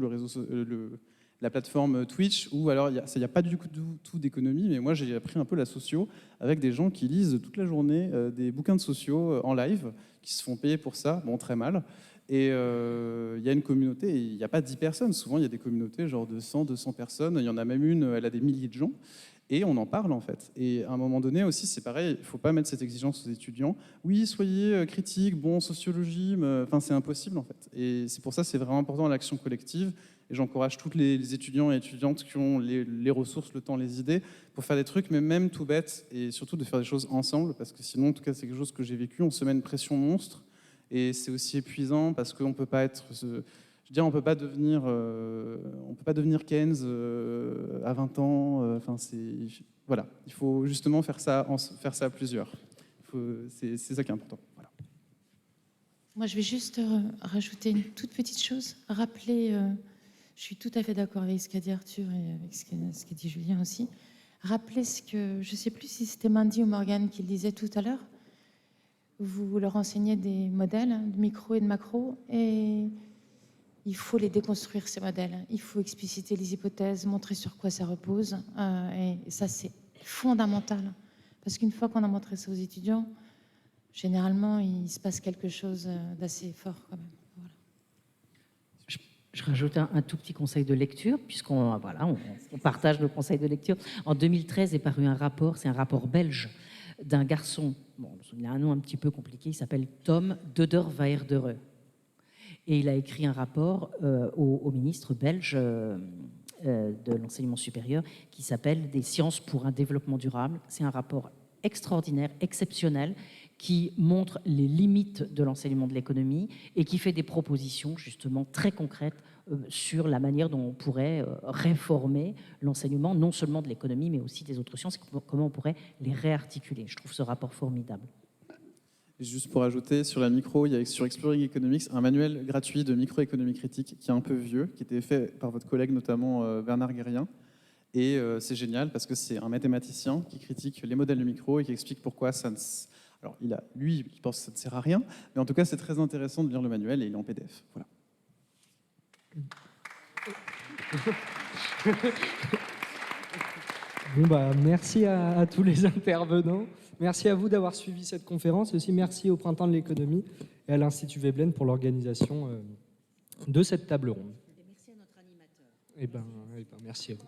la plateforme Twitch, où alors il n'y a pas du tout d'économie, mais moi j'ai appris un peu la socio avec des gens qui lisent toute la journée des bouquins de socio en live, qui se font payer pour ça, bon très mal. Et il y a une communauté, et il n'y a pas 10 personnes, souvent il y a des communautés genre de 100, 200 personnes, il y en a même une, elle a des milliers de gens, et on en parle en fait. Et à un moment donné aussi, c'est pareil, il ne faut pas mettre cette exigence aux étudiants. Oui, soyez critiques, bon, sociologie, enfin c'est impossible en fait. Et c'est pour ça que c'est vraiment important l'action collective. Et j'encourage tous les étudiants et étudiantes qui ont les ressources, le temps, les idées, pour faire des trucs, mais même tout bête, et surtout de faire des choses ensemble, parce que sinon, en tout cas, c'est quelque chose que j'ai vécu, on se met une pression monstre, et c'est aussi épuisant, parce qu'on ne peut pas être... Je veux dire, on ne peut pas devenir Keynes à 20 ans, enfin, voilà, il faut justement faire ça à plusieurs. C'est ça qui est important. Voilà. Moi, je vais juste rajouter une toute petite chose, rappeler... Je suis tout à fait d'accord avec ce qu'a dit Arthur et avec ce qu'a dit Julien aussi. Rappelez ce que, je ne sais plus si c'était Mandy ou Morgane qui le disait tout à l'heure. Vous leur enseignez des modèles de micro et de macro et il faut les déconstruire, ces modèles. Il faut expliciter les hypothèses, montrer sur quoi ça repose. Et ça, c'est fondamental. Parce qu'une fois qu'on a montré ça aux étudiants, généralement, il se passe quelque chose d'assez fort quand même. Je rajoute un tout petit conseil de lecture, puisqu'on on partage nos conseils de lecture. En 2013 est paru un rapport, c'est un rapport belge, d'un garçon, il a un nom un petit peu compliqué, il s'appelle Tom Dederweerdere. Et il a écrit un rapport au ministre belge de l'enseignement supérieur qui s'appelle « Des sciences pour un développement durable ». C'est un rapport extraordinaire, exceptionnel, qui montre les limites de l'enseignement de l'économie et qui fait des propositions justement très concrètes sur la manière dont on pourrait réformer l'enseignement, non seulement de l'économie, mais aussi des autres sciences, et comment on pourrait les réarticuler. Je trouve ce rapport formidable. Et juste pour ajouter, sur la micro, il y a sur Exploring Economics un manuel gratuit de microéconomie critique qui est un peu vieux, qui était fait par votre collègue notamment Bernard Guérien. Et c'est génial parce que c'est un mathématicien qui critique les modèles de micro et qui explique pourquoi ça ne... Alors, il pense que ça ne sert à rien, mais en tout cas, c'est très intéressant de lire le manuel et il est en PDF. Voilà. Bon, merci à tous les intervenants. Merci à vous d'avoir suivi cette conférence. Et aussi, merci au Printemps de l'économie et à l'Institut Veblen pour l'organisation de cette table ronde. Et merci à notre animateur. Merci à vous.